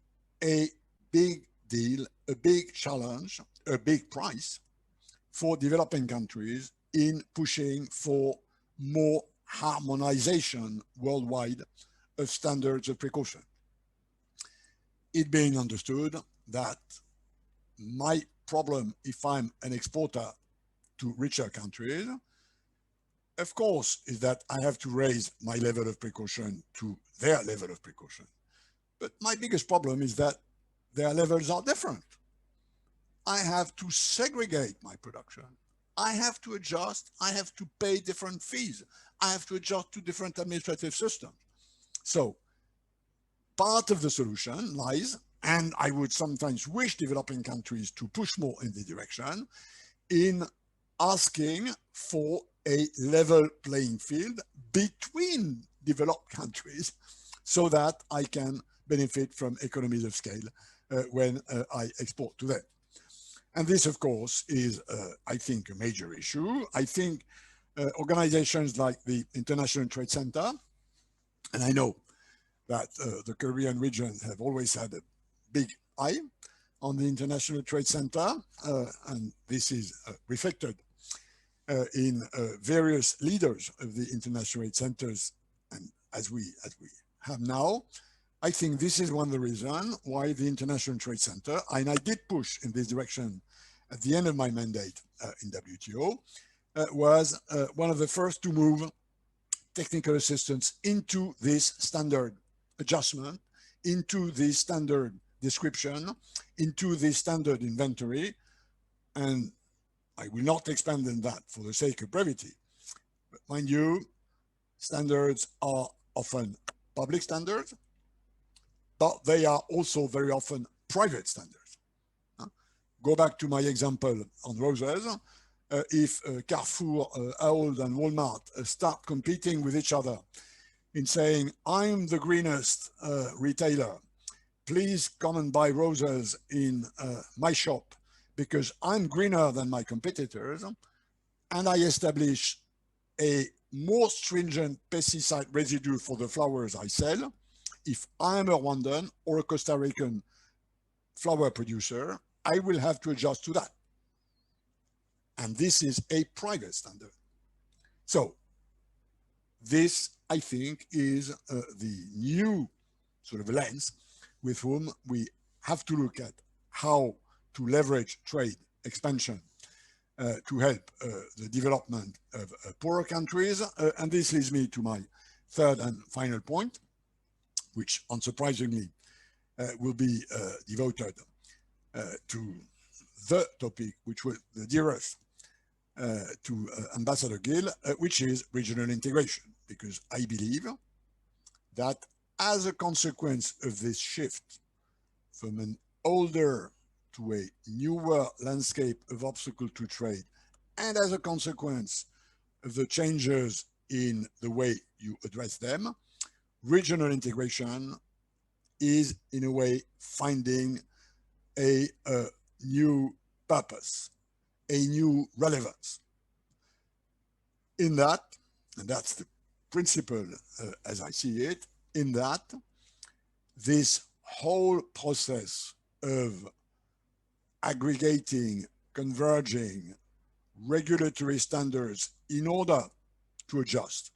a big deal, a big challenge, a big price for developing countries in pushing for more harmonization worldwide of standards of precaution. It being understood that my problem, if I'm an exporter to richer countries, of course, is that I have to raise my level of precaution to their level of precaution. But my biggest problem is that their levels are different. I have to segregate my production. I have to adjust. I have to pay different fees. I have to adjust to different administrative systems. So part of the solution lies, and I would sometimes wish developing countries to push more in the direction, in asking for a level playing field between developed countries so that I can benefit from economies of scale when I export to them. And this, of course, is, I think, a major issue. I think organizations like the International Trade Center, and I know that the Caribbean region have always had a big eye on the International Trade Center, and this is reflected in various leaders of the International Trade Centers, and as we have now. I think this is one of the reasons why the International Trade Center, and I did push in this direction at the end of my mandate in WTO, was one of the first to move technical assistance into this standard adjustment, into this standard description, into this standard inventory. And I will not expand on that for the sake of brevity. But mind you, standards are often public standards, but they are also very often private standards. Go back to my example on roses. If Carrefour, Ahold, and Walmart start competing with each other in saying, I'm the greenest retailer, please come and buy roses in my shop because I'm greener than my competitors, and I establish a more stringent pesticide residue for the flowers I sell, if I'm a Rwandan or a Costa Rican flower producer, I will have to adjust to that. And this is a private standard. So this, I think, is the new sort of lens with whom we have to look at how to leverage trade expansion to help the development of poorer countries. And this leads me to my third and final point, which unsurprisingly will be devoted to the topic which was the dearest to Ambassador Gill, which is regional integration, because I believe that as a consequence of this shift from an older to a newer landscape of obstacle to trade, and as a consequence of the changes in the way you address them, regional integration is in a way finding a new purpose, a new relevance. In that, and that's the principle as I see it, in that this whole process of aggregating, converging regulatory standards in order to adjust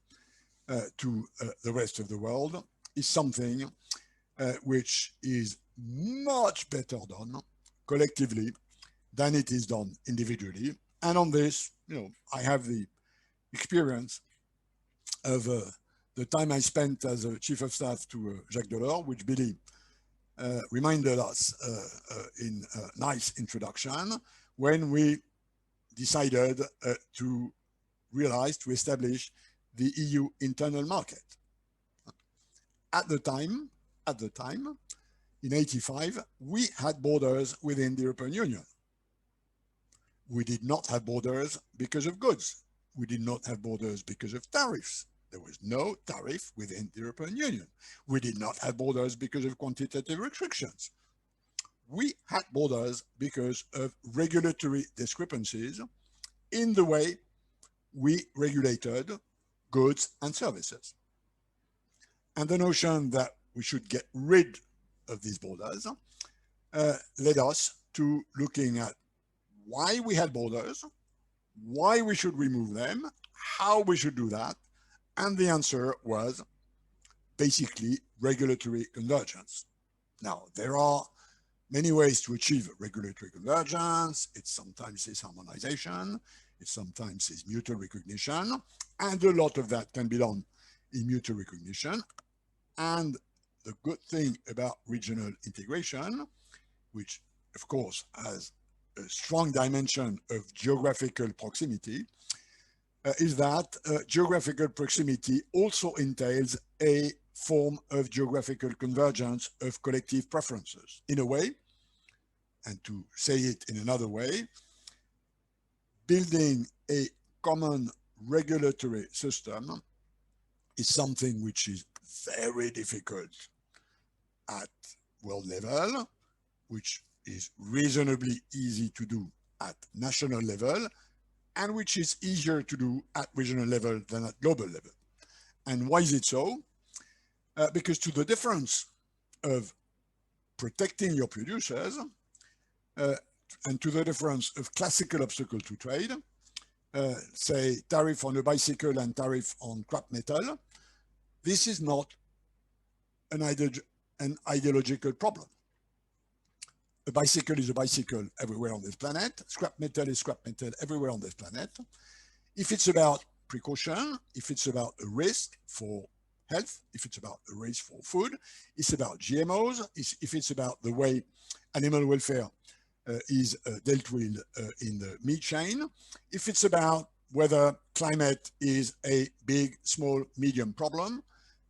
to the rest of the world is something which is much better done collectively than it is done individually. And on this, I have the experience of the time I spent as a chief of staff to Jacques Delors, which Billy reminded us in a nice introduction, when we decided to establish the EU internal market. At the time, in 85, we had borders within the European Union. We did not have borders because of goods. We did not have borders because of tariffs. There was no tariff within the European Union. We did not have borders because of quantitative restrictions. We had borders because of regulatory discrepancies in the way we regulated goods and services. And the notion that we should get rid of these borders led us to looking at why we had borders, why we should remove them, how we should do that. And the answer was basically regulatory convergence. Now, there are many ways to achieve regulatory convergence. It sometimes is harmonization, it sometimes is mutual recognition, and a lot of that can be done in mutual recognition. And the good thing about regional integration, which of course has a strong dimension of geographical proximity, is that geographical proximity also entails a form of geographical convergence of collective preferences. In a way, and to say it in another way, building a common regulatory system is something which is very difficult at world level, which is reasonably easy to do at national level, and which is easier to do at regional level than at global level. And why is it so? Because to the difference of protecting your producers and to the difference of classical obstacle to trade, say tariff on a bicycle and tariff on scrap metal, this is not an ideological problem. A bicycle is a bicycle everywhere on this planet. Scrap metal is scrap metal everywhere on this planet. If it's about precaution, if it's about a risk for health, if it's about a risk for food, it's about GMOs, if it's about the way animal welfare is dealt with in the meat chain, if it's about whether climate is a big, small, medium problem,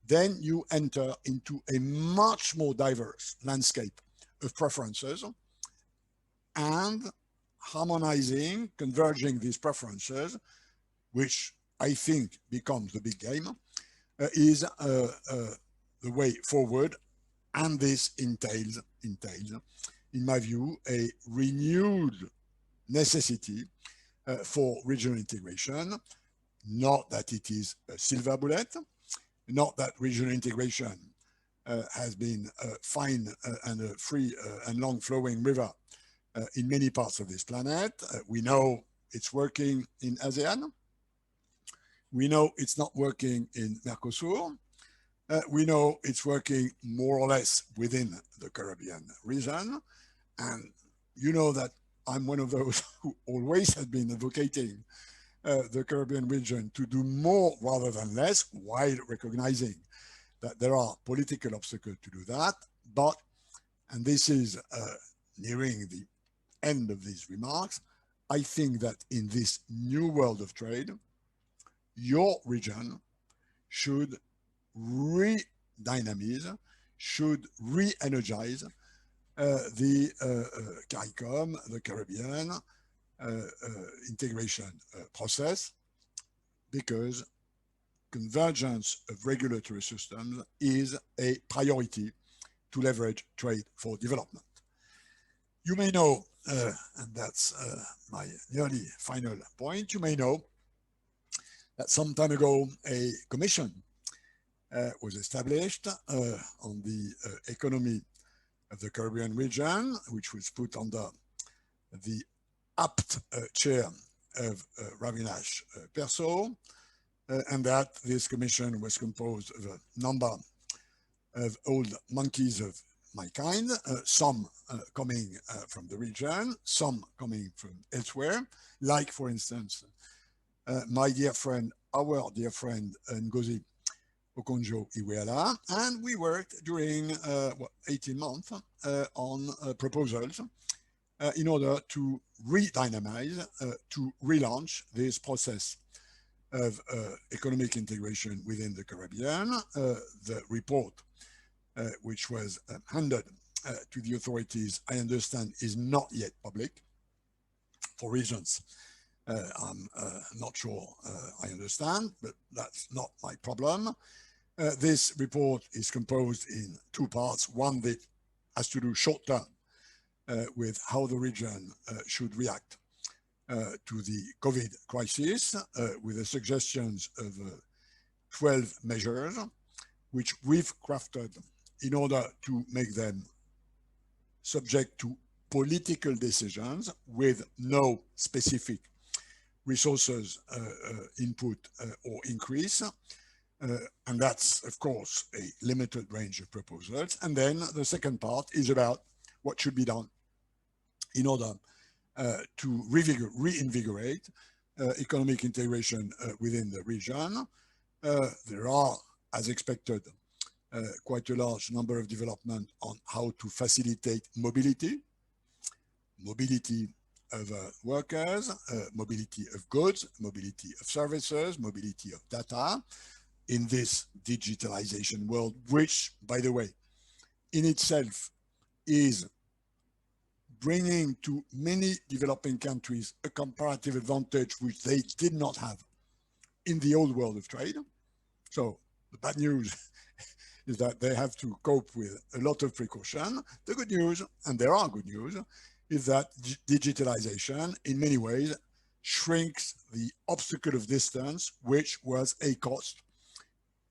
then you enter into a much more diverse landscape of preferences, and harmonizing, converging these preferences, which I think becomes the big game, is the way forward. And this entails, in my view, a renewed necessity for regional integration. Not that it is a silver bullet, not that regional integration has been fine and a free and long flowing river in many parts of this planet. We know it's working in ASEAN. We know it's not working in Mercosur. We know it's working more or less within the Caribbean region. And you know that I'm one of those who always have been advocating the Caribbean region to do more rather than less, while recognizing that there are political obstacles to do that. But, and this is nearing the end of these remarks, I think that in this new world of trade, your region should re-dynamize, should re-energize the CARICOM, the Caribbean integration process, because convergence of regulatory systems is a priority to leverage trade for development. You may know, and that's my nearly final point, you may know that some time ago a commission was established on the economy of the Caribbean region, which was put under the apt chair of Ravinash Perso, and that this commission was composed of a number of old monkeys of my kind, some coming from the region, some coming from elsewhere, like, for instance, my dear friend, our dear friend, Ngozi Okonjo-Iweala, and we worked during 18 months on proposals in order to re-dynamize, to relaunch this process of economic integration within the Caribbean. The report, which was handed to the authorities, I understand, is not yet public for reasons I'm not sure I understand, but that's not my problem. This report is composed in two parts. One that has to do short term with how the region should react to the COVID crisis, with the suggestions of 12 measures, which we've crafted in order to make them subject to political decisions with no specific resources input or increase. And that's, of course, a limited range of proposals. And then the second part is about what should be done in order to reinvigorate economic integration within the region. There are, as expected, quite a large number of development on how to facilitate mobility of workers, mobility of goods, mobility of services, mobility of data in this digitalization world, which, by the way, in itself is bringing to many developing countries a comparative advantage which they did not have in the old world of trade. So the bad news is that they have to cope with a lot of precaution. The good news, and there are good news, is that digitalization in many ways shrinks the obstacle of distance, which was a cost,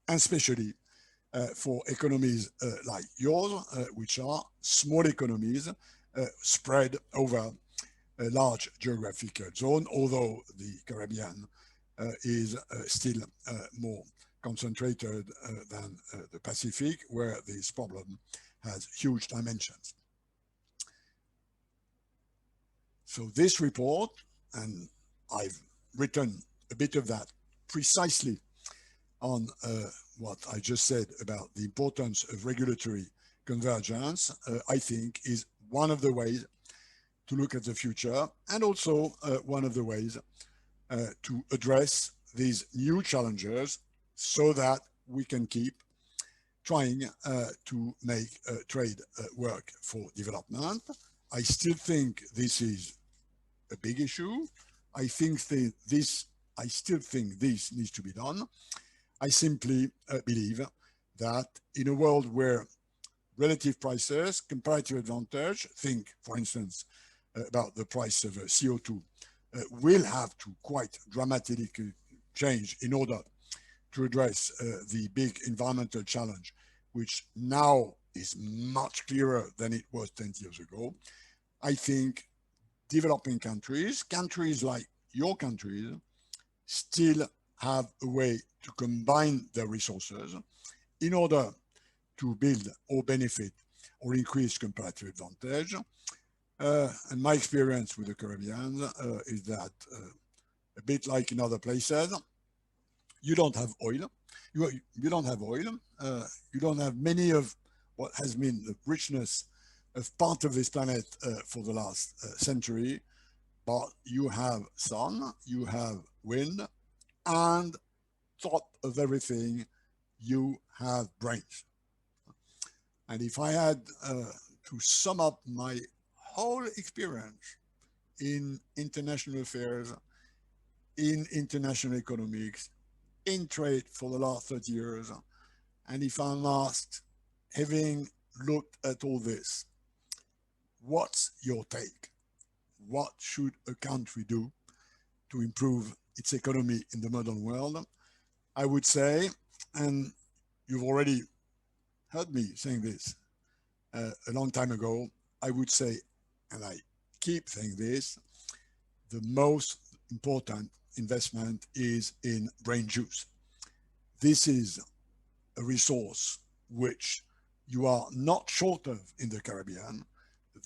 and especially for economies like yours, which are small economies spread over a large geographical zone, although the Caribbean is still more concentrated than the Pacific, where this problem has huge dimensions. So this report, and I've written a bit of that precisely on what I just said about the importance of regulatory convergence, I think is one of the ways to look at the future, and also one of the ways to address these new challenges so that we can keep trying to make trade work for development. I still think this is a big issue. I still think this needs to be done. I simply believe that in a world where relative prices, comparative advantage, think, for instance, about the price of CO2, will have to quite dramatically change in order to address the big environmental challenge, which now is much clearer than it was 10 years ago. I think developing countries, countries like your countries, still have a way to combine their resources in order to build or benefit or increase comparative advantage. And my experience with the Caribbean is that a bit like in other places, you don't have oil. You don't have oil. You don't have many of what has been the richness of part of this planet for the last century, but you have sun, you have wind, and top of everything, you have brains. And if I had to sum up my whole experience in international affairs, in international economics, in trade for the last 30 years, and if I'm asked, having looked at all this, what's your take? What should a country do to improve its economy in the modern world? I would say, and you've already heard me saying this a long time ago, I would say, and I keep saying this, the most important investment is in brain juice. This is a resource which you are not short of in the Caribbean.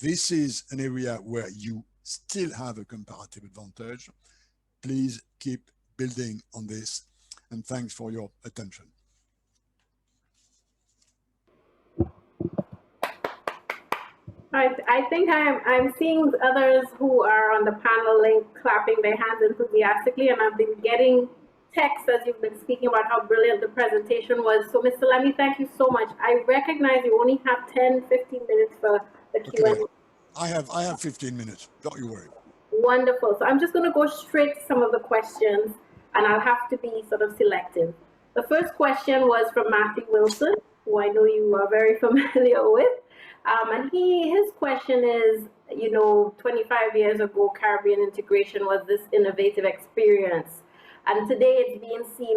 This is an area where you still have a comparative advantage. Please keep building on this, and thanks for your attention. I think I'm seeing others who are on the panel link clapping their hands enthusiastically, and I've been getting texts as you've been speaking about how brilliant the presentation was. So, Mr. Lemmy, thank you so much. I recognize you only have 10, 15 minutes for the Q&A. Okay. I have 15 minutes. Don't you worry. Wonderful. So I'm just going to go straight to some of the questions, and I'll have to be sort of selective. The first question was from Matthew Wilson, who I know you are very familiar with. And his question is, 25 years ago, Caribbean integration was this innovative experience. And today it's being seen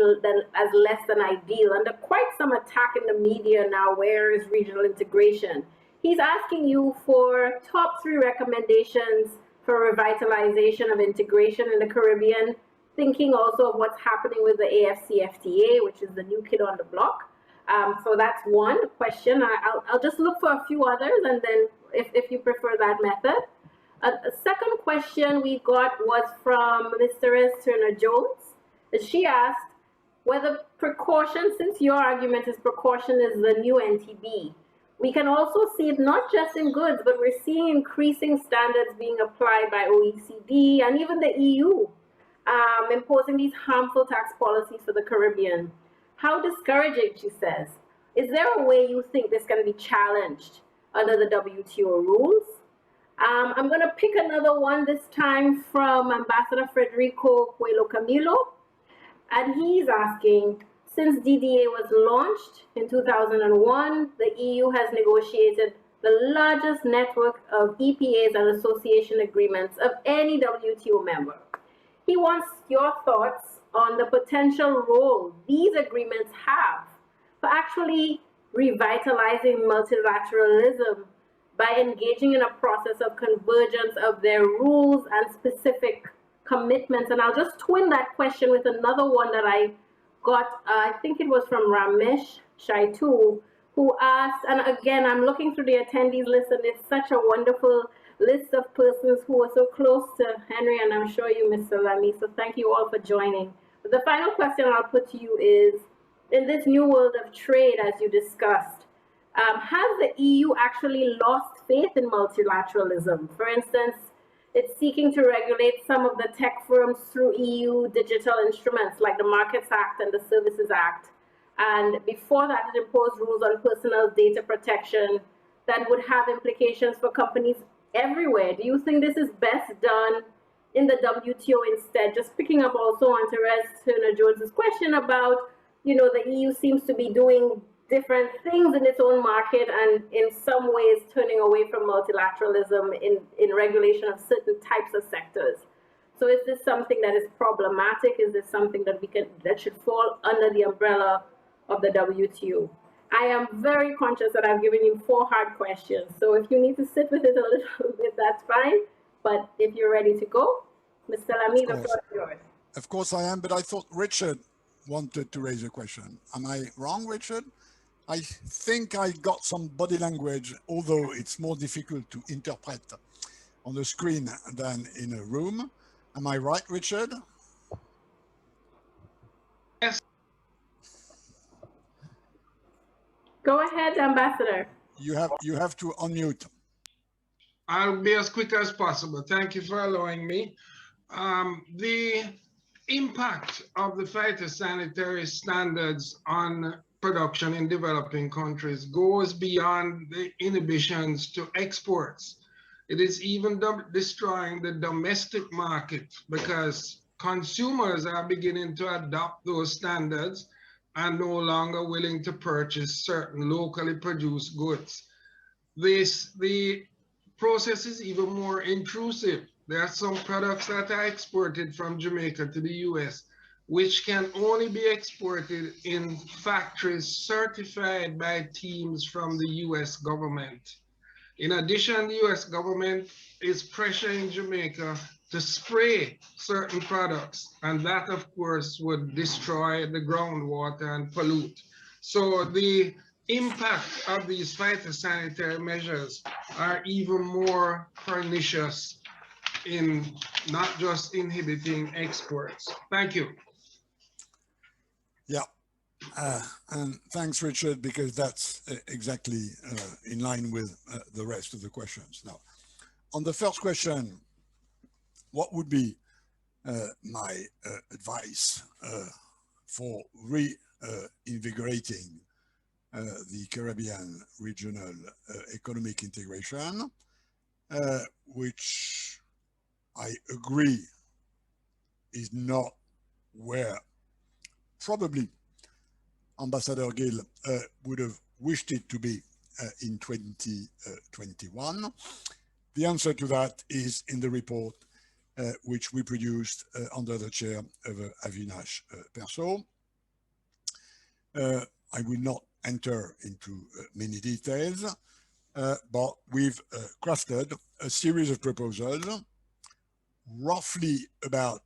as less than ideal. Under quite some attack in the media now, where is regional integration? He's asking you for top 3 recommendations for revitalization of integration in the Caribbean, thinking also of what's happening with the AFCFTA, which is the new kid on the block. So that's one question. I'll just look for a few others, and then if you prefer that method. A second question we got was from Ms. Therese Turner-Jones. She asked whether precaution, since your argument is precaution is the new NTB, we can also see it not just in goods, but we're seeing increasing standards being applied by OECD and even the EU, imposing these harmful tax policies for the Caribbean. How discouraging, she says. Is there a way you think this can be challenged under the WTO rules? I'm going to pick another one, this time from Ambassador Federico Coelho Camilo. And he's asking, since DDA was launched in 2001, the EU has negotiated the largest network of EPAs and association agreements of any WTO member. He wants your thoughts on the potential role these agreements have for actually revitalizing multilateralism by engaging in a process of convergence of their rules and specific commitments. And I'll just twin that question with another one that I got, I think it was from Ramesh Shaitu, who asked, and again, I'm looking through the attendees list, and it's such a wonderful list of persons who are so close to Henry, and I'm sure you, Mr. Lemmy, so thank you all for joining. But the final question I'll put to you is, in this new world of trade, as you discussed, has the EU actually lost faith in multilateralism? For instance, it's seeking to regulate some of the tech firms through EU digital instruments like the Markets Act and the Services Act. And before that, it imposed rules on personal data protection that would have implications for companies everywhere. Do you think this is best done in the WTO instead? Just picking up also on Therese Turner-Jones's question about, the EU seems to be doing different things in its own market and in some ways turning away from multilateralism in regulation of certain types of sectors. So is this something that is problematic? Is this something that that should fall under the umbrella of the WTO? I am very conscious that I've given you 4 hard questions. So if you need to sit with it a little bit, that's fine. But if you're ready to go, Mr. Lemmy, the floor is yours. Of course I am, but I thought Richard wanted to raise a question. Am I wrong, Richard? I think I got some body language, although it's more difficult to interpret on the screen than in a room. Am I right, Richard? Yes. Go ahead, Ambassador. You have to unmute. I'll be as quick as possible. Thank you for allowing me. The impact of the phytosanitary standards on production in developing countries goes beyond the inhibitions to exports. It is even destroying the domestic market because consumers are beginning to adopt those standards and no longer willing to purchase certain locally produced goods. The process is even more intrusive. There are some products that are exported from Jamaica to the US, which can only be exported in factories certified by teams from the US government. In addition, the US government is pressuring Jamaica to spray certain products, and that, of course, would destroy the groundwater and pollute. So the impact of these phytosanitary measures are even more pernicious in not just inhibiting exports. Thank you. Yeah, And thanks, Richard, because that's exactly in line with the rest of the questions. Now, on the first question, what would be my advice for reinvigorating the Caribbean regional economic integration, which I agree is not where probably Ambassador Gill would have wished it to be in 2021. The answer to that is in the report which we produced under the chair of Avinash Persaud. I will not enter into many details, but we've crafted a series of proposals roughly about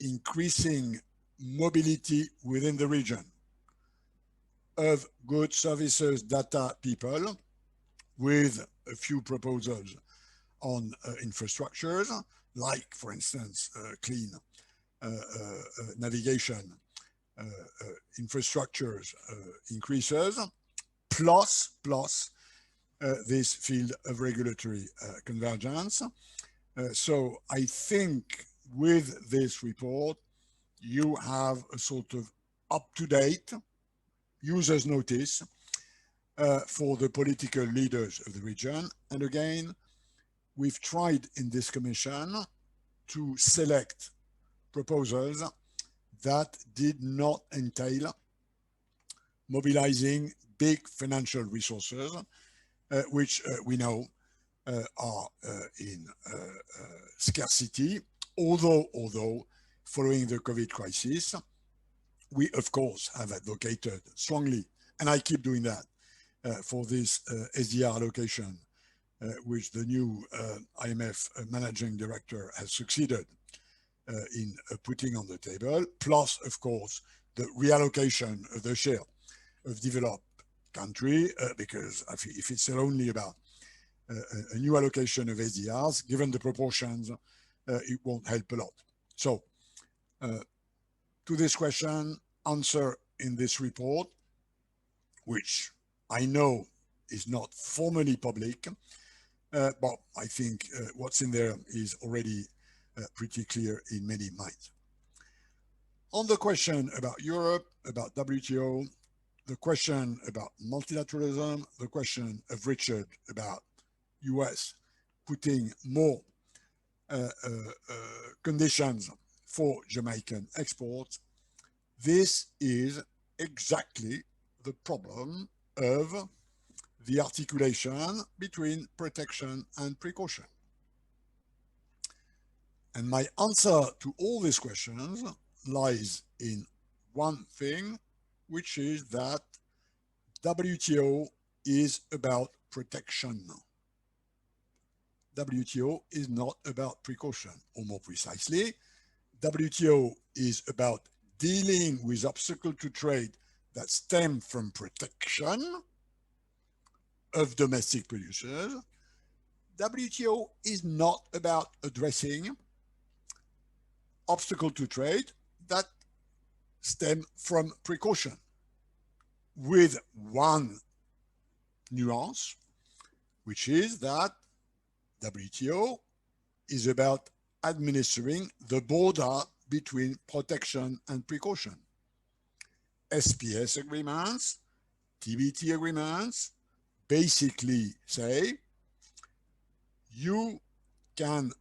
increasing mobility within the region of goods, services, data, people, with a few proposals on infrastructures, like, for instance, clean navigation infrastructures increases, plus this field of regulatory convergence. So I think with this report, you have a sort of up-to-date user's notice for the political leaders of the region. And again, we've tried in this commission to select proposals that did not entail mobilizing big financial resources, which we know are in scarcity, although following the COVID crisis, we of course have advocated strongly, and I keep doing that, for this SDR allocation, which the new IMF managing director has succeeded in putting on the table, plus of course the reallocation of the share of developed country, because if it's only about a new allocation of SDRs, given the proportions, it won't help a lot. So to this question, answer in this report, which I know is not formally public, but I think what's in there is already pretty clear in many minds. On the question about Europe, about WTO, the question about multilateralism, the question of Richard about US putting more conditions for Jamaican exports, this is exactly the problem of the articulation between protection and precaution. And my answer to all these questions lies in one thing, which is that WTO is about protection. WTO is not about precaution, or more precisely, WTO is about dealing with obstacles to trade that stem from protection of domestic producers. WTO is not about addressing obstacles to trade that stem from precaution, with one nuance, which is that WTO is about administering the border between protection and precaution. SPS agreements, TBT agreements basically say you can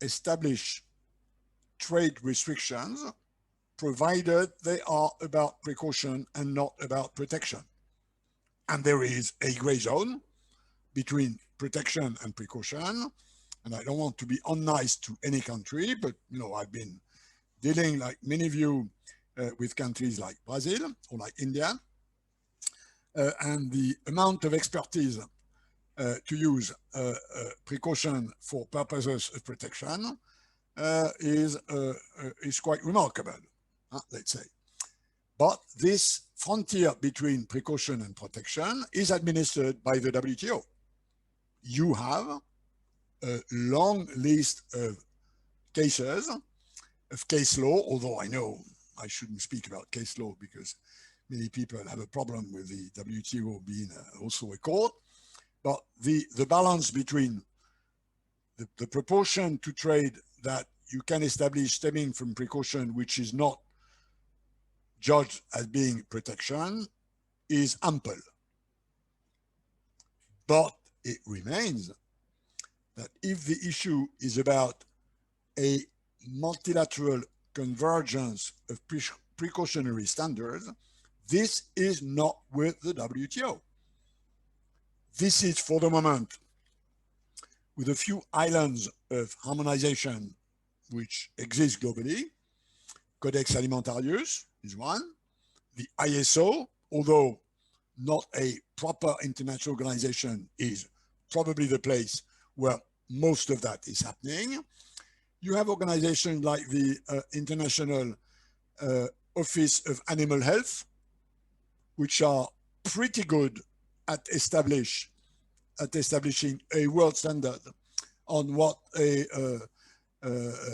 establish trade restrictions provided they are about precaution and not about protection. And there is a gray zone between protection and precaution. And I don't want to be unnice to any country, but I've been dealing, like many of you, with countries like Brazil or like India. And the amount of expertise to use precaution for purposes of protection is quite remarkable, let's say. But this frontier between precaution and protection is administered by the WTO. You have a long list of cases, of case law, although I know I shouldn't speak about case law because many people have a problem with the WTO being also a court. But the balance between the proportion to trade that you can establish stemming from precaution, which is not judged as being protection, is ample. But it remains that if the issue is about a multilateral convergence of precautionary standards, this is not with the WTO. This is, for the moment, with a few islands of harmonization which exist globally. Codex Alimentarius is one. The ISO, although not a proper international organization, is probably the place where most of that is happening. You have organizations like the International Office of Animal Health, which are pretty good at establishing a world standard on what a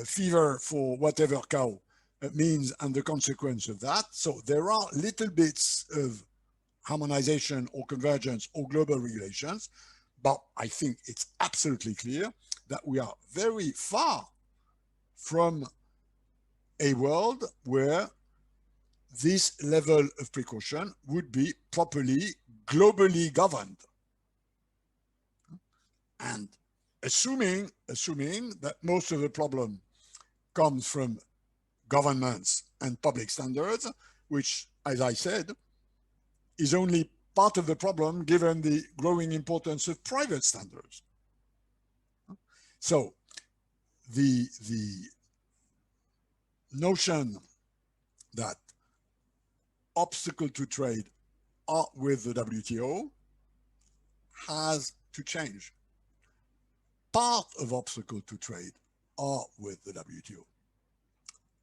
fever for whatever cow means and the consequence of that. So there are little bits of harmonization or convergence or global regulations, but I think it's absolutely clear that we are very far from a world where this level of precaution would be properly globally governed. And assuming that most of the problem comes from governments and public standards, which, as I said, is only part of the problem given the growing importance of private standards. So the notion that obstacles to trade are with the WTO has to change. Part of obstacles to trade are with the WTO.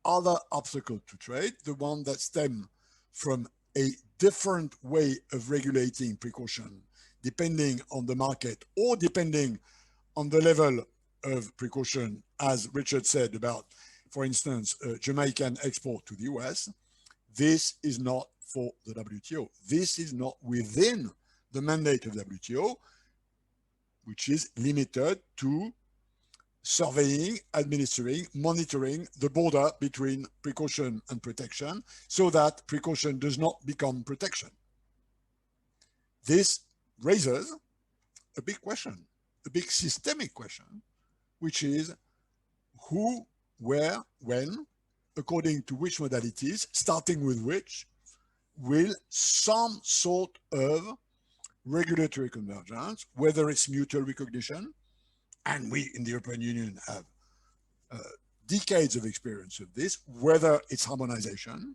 Other obstacles to trade, the one that stem from a different way of regulating precaution, depending on the market or depending on the level of precaution, as Richard said about, for instance, Jamaican export to the US, this is not for the WTO. This is not within the mandate of the WTO, which is limited to surveying, administering, monitoring the border between precaution and protection so that precaution does not become protection. This raises a big question, a big systemic question, which is who, where, when, according to which modalities, starting with which, will some sort of regulatory convergence, whether it's mutual recognition, and we in the European Union have decades of experience of this, whether it's harmonization,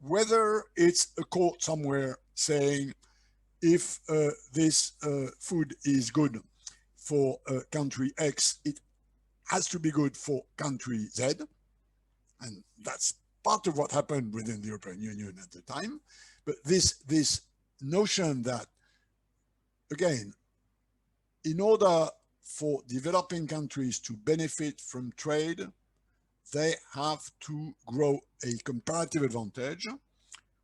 whether it's a court somewhere saying if this food is good for country X, it has to be good for country Z. And that's part of what happened within the European Union at the time. But this notion that, again, in order for developing countries to benefit from trade, they have to grow a comparative advantage,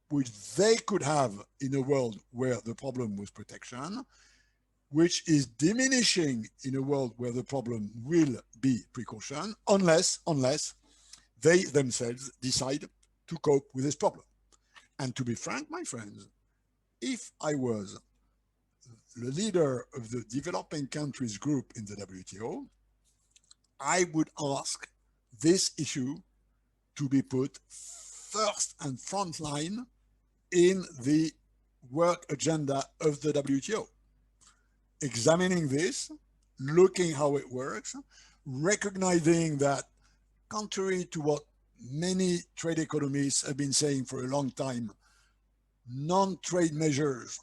which they could have in a world where the problem was protection, which is diminishing in a world where the problem will be precaution, unless they themselves decide to cope with this problem. And to be frank, my friends, if I was the leader of the developing countries group in the WTO, I would ask this issue to be put first and front line in the work agenda of the WTO. Examining this, looking how it works, recognizing that contrary to what many trade economists have been saying for a long time, non-trade measures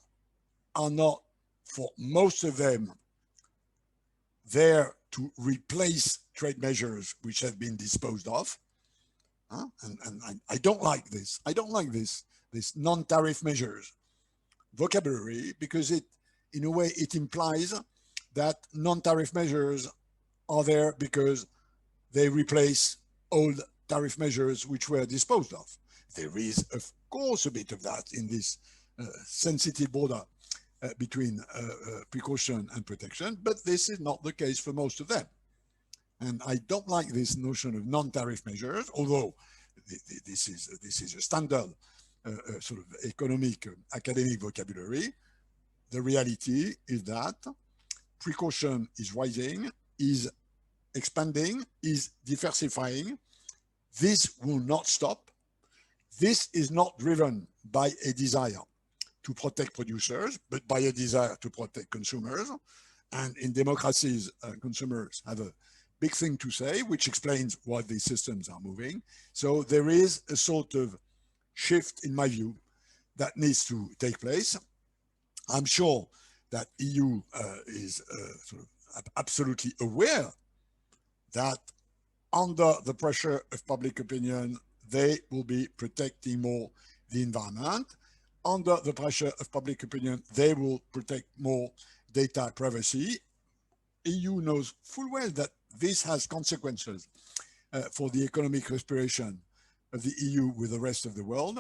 are not, for most of them, there to replace trade measures which have been disposed of. And I don't like this. I don't like this non-tariff measures vocabulary, because it, in a way, it implies that non-tariff measures are there because they replace old tariff measures which were disposed of. There is, of course, a bit of that in this sensitive border between precaution and protection, but this is not the case for most of them. And I don't like this notion of non-tariff measures, although this is a standard sort of economic academic vocabulary. The reality is that precaution is rising, is expanding, is diversifying. This will not stop. This is not driven by a desire to protect producers, but by a desire to protect consumers. And in democracies, consumers have a big thing to say, which explains why these systems are moving. So there is a sort of shift, in my view, that needs to take place. I'm sure that EU is sort of absolutely aware that under the pressure of public opinion, they will be protecting more the environment. Under the pressure of public opinion, they will protect more data privacy. EU knows full well that this has consequences for the economic respiration of the EU with the rest of the world.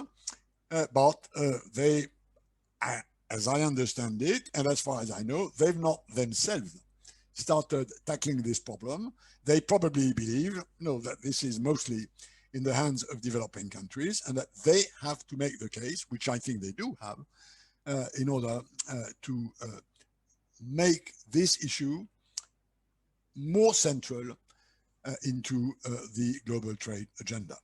But they, as I understand it, and as far as I know, they've not themselves started tackling this problem. They probably believe, no, that this is mostly in the hands of developing countries and that they have to make the case, which I think they do have, in order to make this issue more central into the global trade agenda.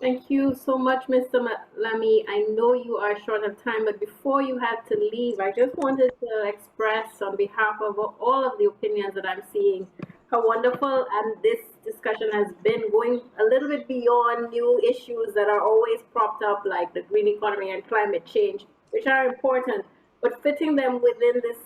Thank you so much, Mr. Lamy. I know you are short of time, but before you have to leave, I just wanted to express on behalf of all of the opinions that I'm seeing how wonderful and this discussion has been, going a little bit beyond new issues that are always propped up, like the green economy and climate change, which are important, but fitting them within this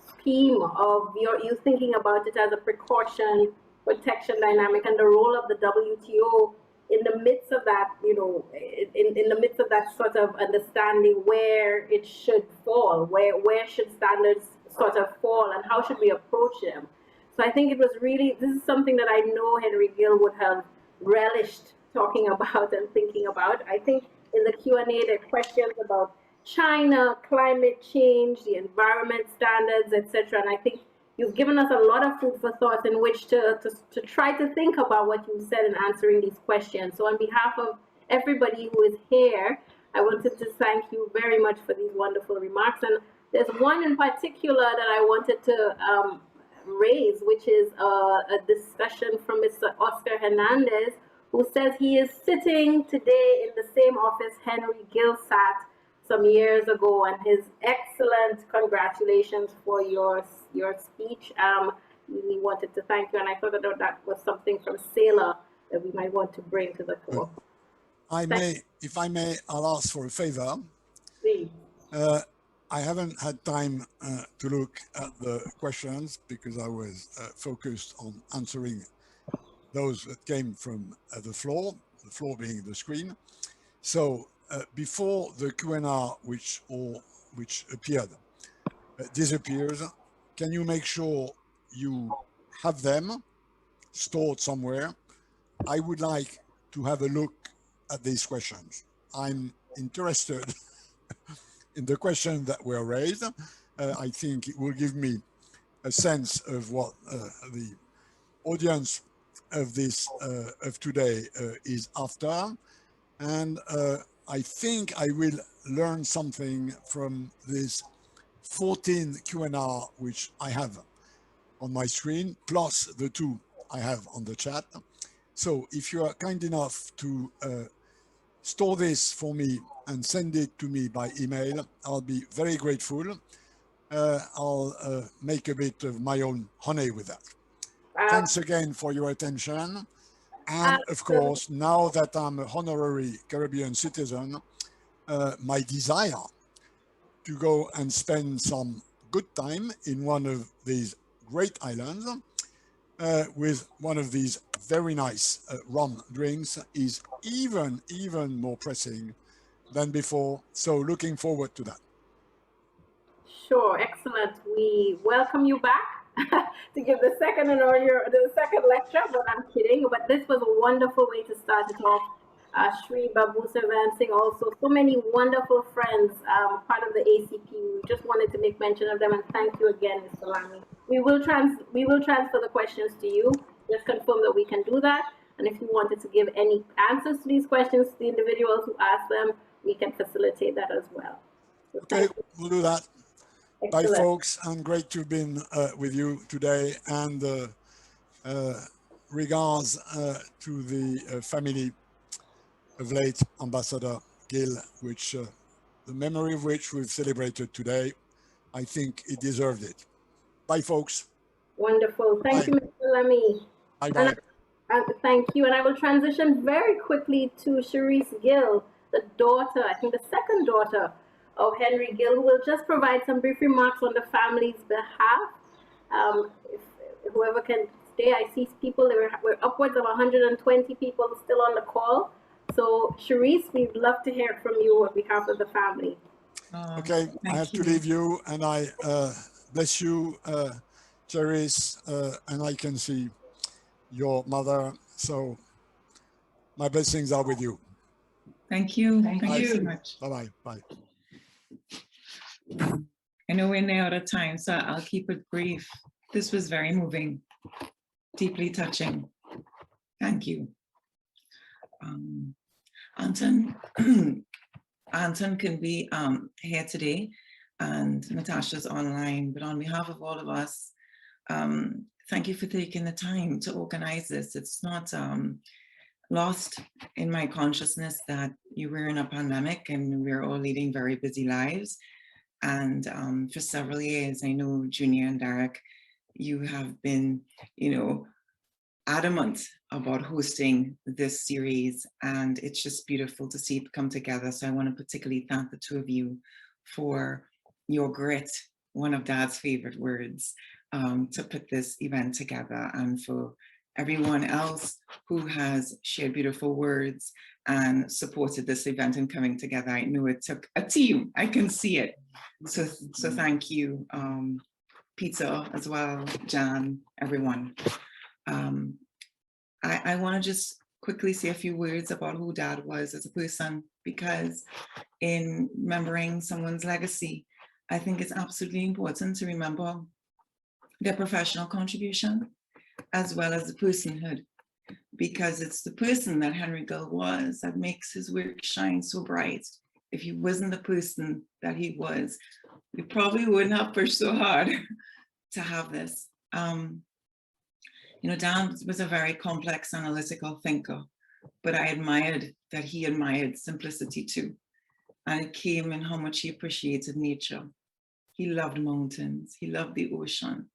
scheme of you thinking about it as a precaution, protection dynamic, and the role of the WTO in the midst of that, in the midst of that sort of understanding where it should fall, where should standards sort of fall, and how should we approach them. So I think it was really, this is something that I know Henry Gill would have relished talking about and thinking about. I think in the Q&A there are questions about China, climate change, the environment standards, etc. And I think you've given us a lot of food for thought in which to try to think about what you've said in answering these questions. So on behalf of everybody who is here, I wanted to thank you very much for these wonderful remarks. And there's one in particular that I wanted to raise, which is a discussion from Mr. Oscar Hernandez, who says he is sitting today in the same office Henry Gill sat some years ago, and his excellent congratulations for your speech. We wanted to thank you, and I thought that was something from Sailor that we might want to bring to the fore. If I may, I'll ask for a favor. Please. I haven't had time to look at the questions because I was focused on answering those that came from the floor being the screen. So before the Q&A which appeared disappears, can you make sure you have them stored somewhere? I would like to have a look at these questions. I'm interested in the questions that were raised. I think it will give me a sense of what the audience of this of today is after, and I think I will learn something from this 14 Q&A which I have on my screen, plus the 2 I have on the chat. So if you are kind enough to store this for me and send it to me by email, I'll be very grateful. I'll make a bit of my own honey with that. Thanks again for your attention. And of course, now that I'm a honorary Caribbean citizen, my desire to go and spend some good time in one of these great islands with one of these very nice rum drinks is even more pressing than before. So looking forward to that. Sure, excellent. We welcome you back. to give the second lecture, but I'm kidding. But this was a wonderful way to start it off. Shri Babu Servan Singh, also so many wonderful friends, part of the ACP. We just wanted to make mention of them, and thank you again, Mr. Lamy. We will transfer the questions to you. Just confirm that we can do that. And if you wanted to give any answers to these questions to the individuals who asked them, we can facilitate that as well. So Okay, we'll do that. Bye, excellent. folks, and great to have been with you today. And regards to the family of late Ambassador Gill, which the memory of which we've celebrated today. I think it deserved it. Bye, folks. Wonderful. Thank Bye. you, Mr. Lamy. Bye-bye. Thank you. And I will transition very quickly to Cherise Gill, the daughter, I think the second daughter of Henry Gill, who will just provide some brief remarks on the family's behalf. If whoever can stay, I see people, we're upwards of 120 people still on the call. So Cherise, we'd love to hear from you on behalf of the family. Okay, I have to leave you, and I bless you, Cherise, and I can see your mother. So my blessings are with you. Thank you. Thank you so Bye. much. Bye-bye. Bye. I know we're now out of time, so I'll keep it brief. This was very moving, deeply touching. Thank you. Anton, Anton can be here today, and Natasha's online, but on behalf of all of us, thank you for taking the time to organize this. It's not lost in my consciousness that you were in a pandemic and we're all leading very busy lives. And for several years, I know Junior and Derek, you have been, adamant about hosting this series, and it's just beautiful to see it come together. So I want to particularly thank the two of you for your grit, one of Dad's favorite words, to put this event together, and for everyone else who has shared beautiful words and supported this event and coming together. I know it took a team, I can see it. So thank you, Peter as well, Jan, everyone. I want to just quickly say a few words about who Dad was as a person, because in remembering someone's legacy, I think it's absolutely important to remember their professional contribution as well as the personhood, because it's the person that Henry Gill was that makes his work shine so bright. If he wasn't the person that he was, we probably wouldn't have pushed so hard to have this. Dan was a very complex analytical thinker, but I admired that he admired simplicity too. And it came in how much he appreciated nature. He loved mountains, he loved the ocean.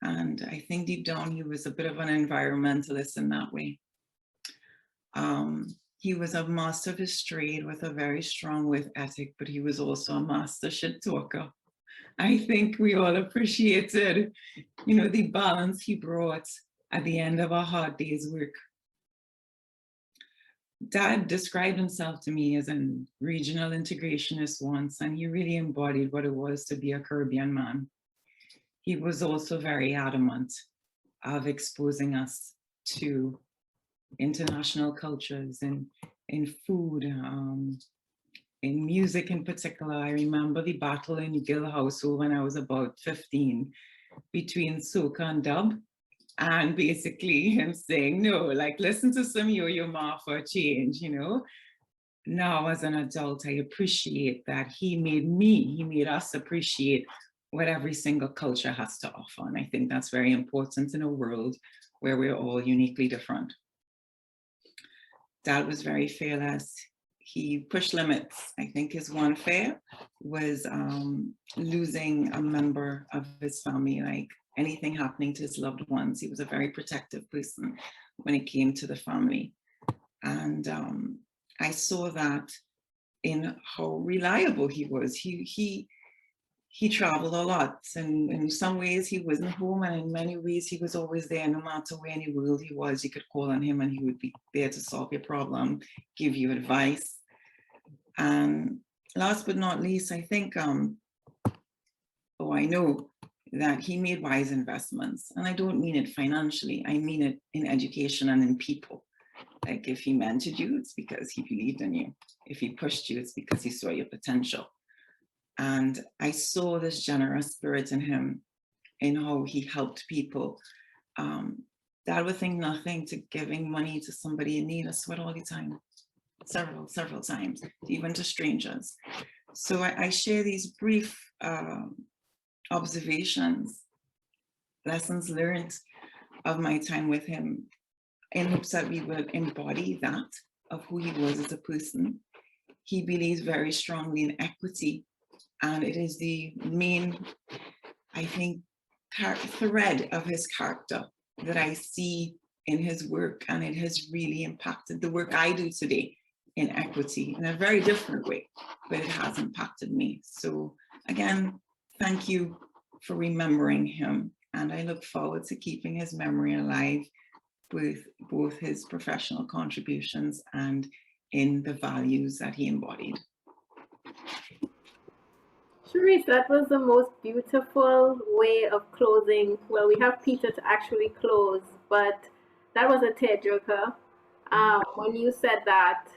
And I think deep down, he was a bit of an environmentalist in that way. He was a master of his trade with a very strong work ethic, but he was also a master shit talker. I think we all appreciated, the balance he brought at the end of a hard day's work. Dad described himself to me as a regional integrationist once, and he really embodied what it was to be a Caribbean man. He was also very adamant of exposing us to international cultures and in food, in music in particular. I remember the battle in Gill household when I was about 15 between soca and dub, and basically him saying, no, like listen to some Yo-Yo Ma for a change, Now as an adult, I appreciate that he made us appreciate what every single culture has to offer. And I think that's very important in a world where we're all uniquely different. Dad was very fearless. He pushed limits. I think his one fear was losing a member of his family, like anything happening to his loved ones. He was a very protective person when it came to the family. And I saw that in how reliable he was. He traveled a lot, and in some ways he wasn't home, and in many ways he was always there. No matter where in the world he was, you could call on him and he would be there to solve your problem, give you advice. And last but not least, I think, I know that he made wise investments. And I don't mean it financially, I mean it in education and in people. Like if he mentored you, it's because he believed in you. If he pushed you, it's because he saw your potential. And I saw this generous spirit in him, in how he helped people. That would think nothing to giving money to somebody in need. I saw it all the time, several times, even to strangers. So I share these brief observations, lessons learned of my time with him, in hopes that we will embody that of who he was as a person. He believes very strongly in equity, and it is the main, I think, thread of his character that I see in his work, and it has really impacted the work I do today in equity in a very different way, but it has impacted me. So again, thank you for remembering him, and I look forward to keeping his memory alive with both his professional contributions and in the values that he embodied. Sharice, that was the most beautiful way of closing. Well, we have Peter to actually close, but that was a tearjerker. When you said that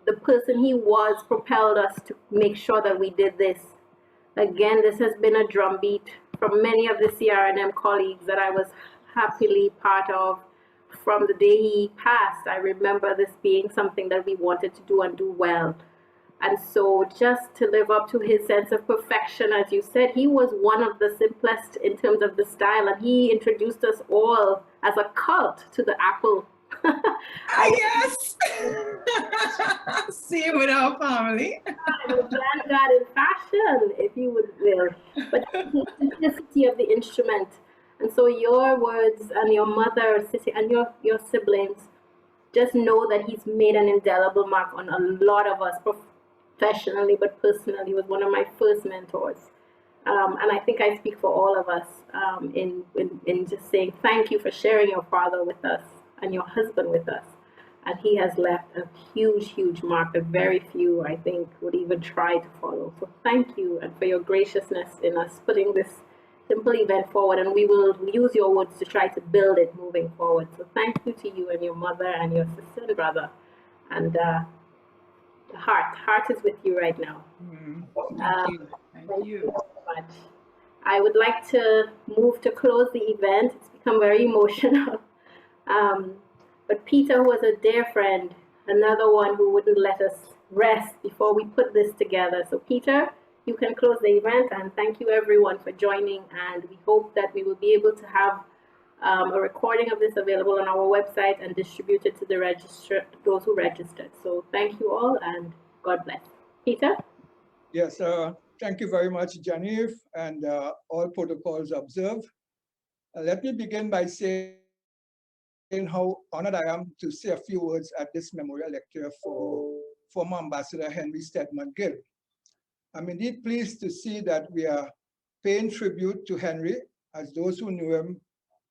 the person he was propelled us to make sure that we did this. Again, this has been a drumbeat from many of the CRNM colleagues that I was happily part of from the day he passed. I remember this being something that we wanted to do and do well. And so just to live up to his sense of perfection, as you said, he was one of the simplest in terms of the style, and he introduced us all as a cult to the Apple. Yes! See with our family. The granddad in fashion, if you would will. But the simplicity of the instrument. And so your words and your mother and your siblings, just know that he's made an indelible mark on a lot of us, professionally, but personally. He was one of my first mentors. And I think I speak for all of us in just saying thank you for sharing your father with us and your husband with us. And he has left a huge, huge mark that very few, I think, would even try to follow. So thank you, and for your graciousness in us putting this simple event forward, and we will use your words to try to build it moving forward. So thank you to you and your mother and your sister and brother. And the heart is with you right now. Thank you. Thank you so much. I would like to move to close the event. It's become very emotional. But Peter was a dear friend, another one who wouldn't let us rest before we put this together. So Peter, you can close the event, and thank you everyone for joining. And we hope that we will be able to have a recording of this available on our website and distributed to the those who registered. So thank you all, and God bless. Peter? Yes, thank you very much, Genevieve, and all protocols observed. Let me begin by saying how honored I am to say a few words at this memorial lecture for former Ambassador Henry Stedman Gill. I'm indeed pleased to see that we are paying tribute to Henry, as those who knew him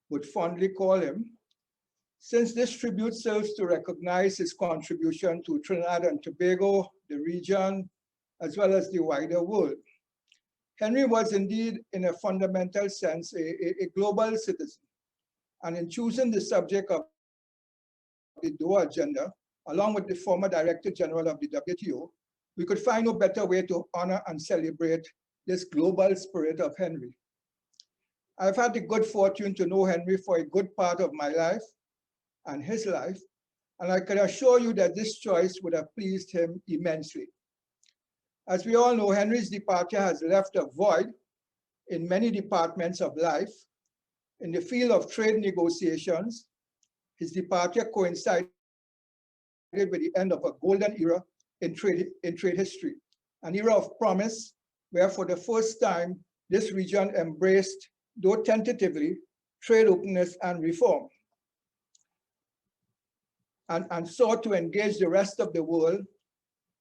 would fondly call him, since this tribute serves to recognize his contribution to Trinidad and Tobago, the region, as well as the wider world. Henry was indeed, in a fundamental sense, a global citizen. And in choosing the subject of the Doha agenda, along with the former Director General of the WTO, we could find no better way to honor and celebrate this global spirit of Henry. I've had the good fortune to know Henry for a good part of my life and his life, and I can assure you that this choice would have pleased him immensely. As we all know, Henry's departure has left a void in many departments of life. In the field of trade negotiations, his departure coincided with the end of a golden era in trade history, an era of promise where for the first time this region embraced, though tentatively, trade openness and reform, and sought to engage the rest of the world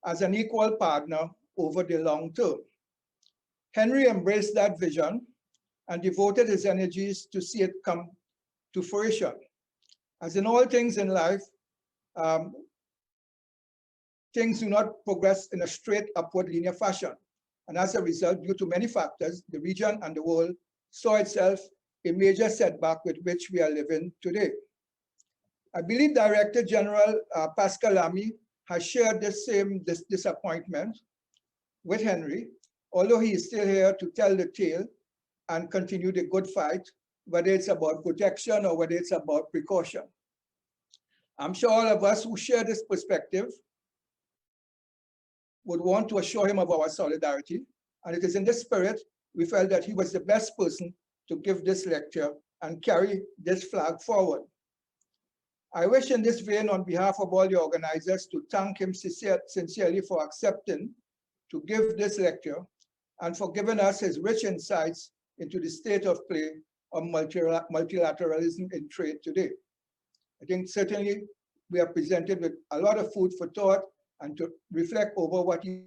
as an equal partner over the long term. Henry embraced that vision and devoted his energies to see it come to fruition. As in all things in life, things do not progress in a straight upward linear fashion. And as a result, due to many factors, the region and the world saw itself a major setback with which we are living today. I believe Director General Pascal Lamy has shared this same disappointment with Henry, although he is still here to tell the tale and continue the good fight, whether it's about protection or whether it's about precaution. I'm sure all of us who share this perspective would want to assure him of our solidarity, and it is in this spirit we felt that he was the best person to give this lecture and carry this flag forward. I wish in this vein, on behalf of all the organizers, to thank him sincerely for accepting to give this lecture and for giving us his rich insights into the state of play of multilateralism in trade today. I think certainly we are presented with a lot of food for thought and to reflect over what you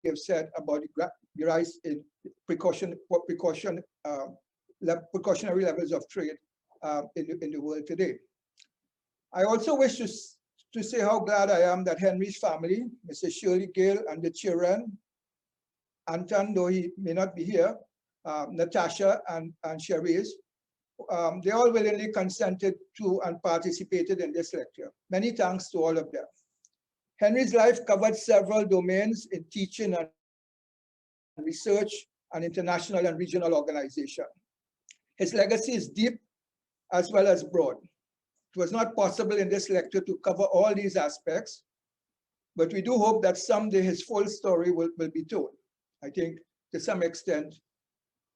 have said about the rise in precautionary levels of trade in the world today. I also wish to say how glad I am that Henry's family, Mrs. Shirley Gale and the children, Anton, though he may not be here, Natasha and Cherise, they all willingly consented to and participated in this lecture. Many thanks to all of them. Henry's life covered several domains in teaching and research and international and regional organization. His legacy is deep as well as broad. It was not possible in this lecture to cover all these aspects, but we do hope that someday his full story will be told. I think to some extent,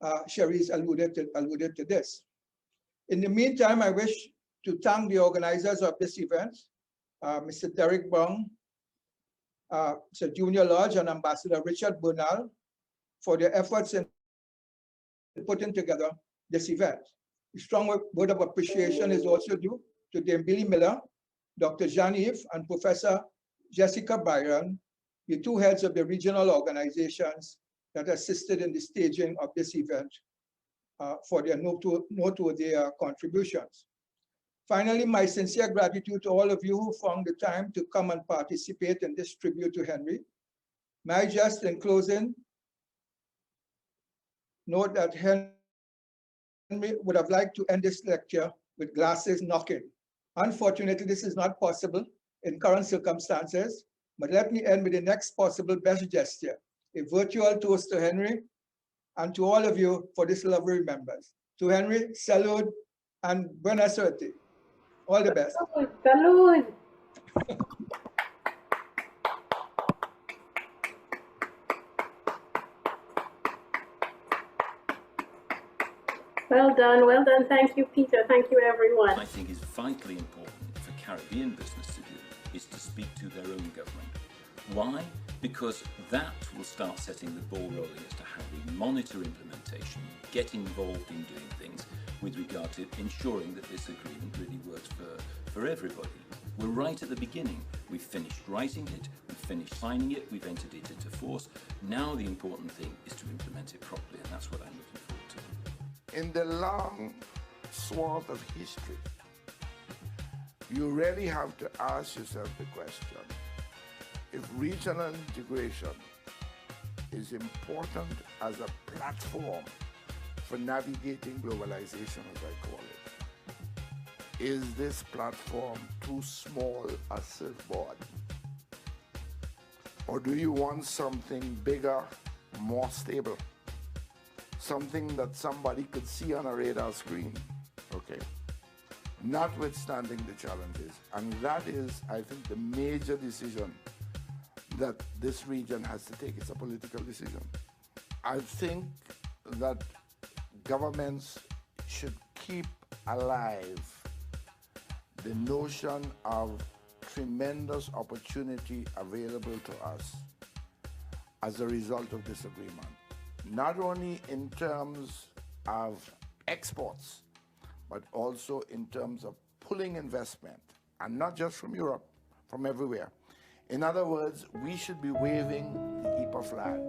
Cherise alluded to this. In the meantime, I wish to thank the organizers of this event, Mr. Derek Bong, Sir Junior Lodge, and Ambassador Richard Bernal, for their efforts in putting together this event. A strong word of appreciation is also due to Dame Billy Miller, Dr. Jean-Yves, and Professor Jessica Byron, the two heads of the regional organizations that assisted in the staging of this event for their noteworthy contributions. Finally, my sincere gratitude to all of you who found the time to come and participate in this tribute to Henry. May I just, in closing, note that Henry would have liked to end this lecture with glasses knocking. Unfortunately, this is not possible in current circumstances, but let me end with the next possible best gesture, a virtual toast to Henry and to all of you for this lovely remembrance. To Henry, salud and buena suerte. All the best. Salud. Well done. Thank you, Peter. Thank you, everyone. I think is vitally important for Caribbean business to do is to speak to their own government. Why? Because that will start setting the ball rolling as to how we monitor implementation, get involved in doing things with regard to ensuring that this agreement really works for everybody. We're right at the beginning. We've finished writing it, we've finished signing it, we've entered it into force. Now the important thing is to implement it properly, and that's what I'm looking forward to. In the long swath of history, you really have to ask yourself the question, if regional integration is important as a platform for navigating globalization, as I call it, is this platform too small a surfboard? Or do you want something bigger, more stable? Something that somebody could see on a radar screen, okay? Notwithstanding the challenges. And that is, I think, the major decision that this region has to take. It's a political decision. I think that governments should keep alive the notion of tremendous opportunity available to us as a result of this agreement. Not only in terms of exports, but also in terms of pulling investment, and not just from Europe, from everywhere. In other words, we should be waving the EPA flag.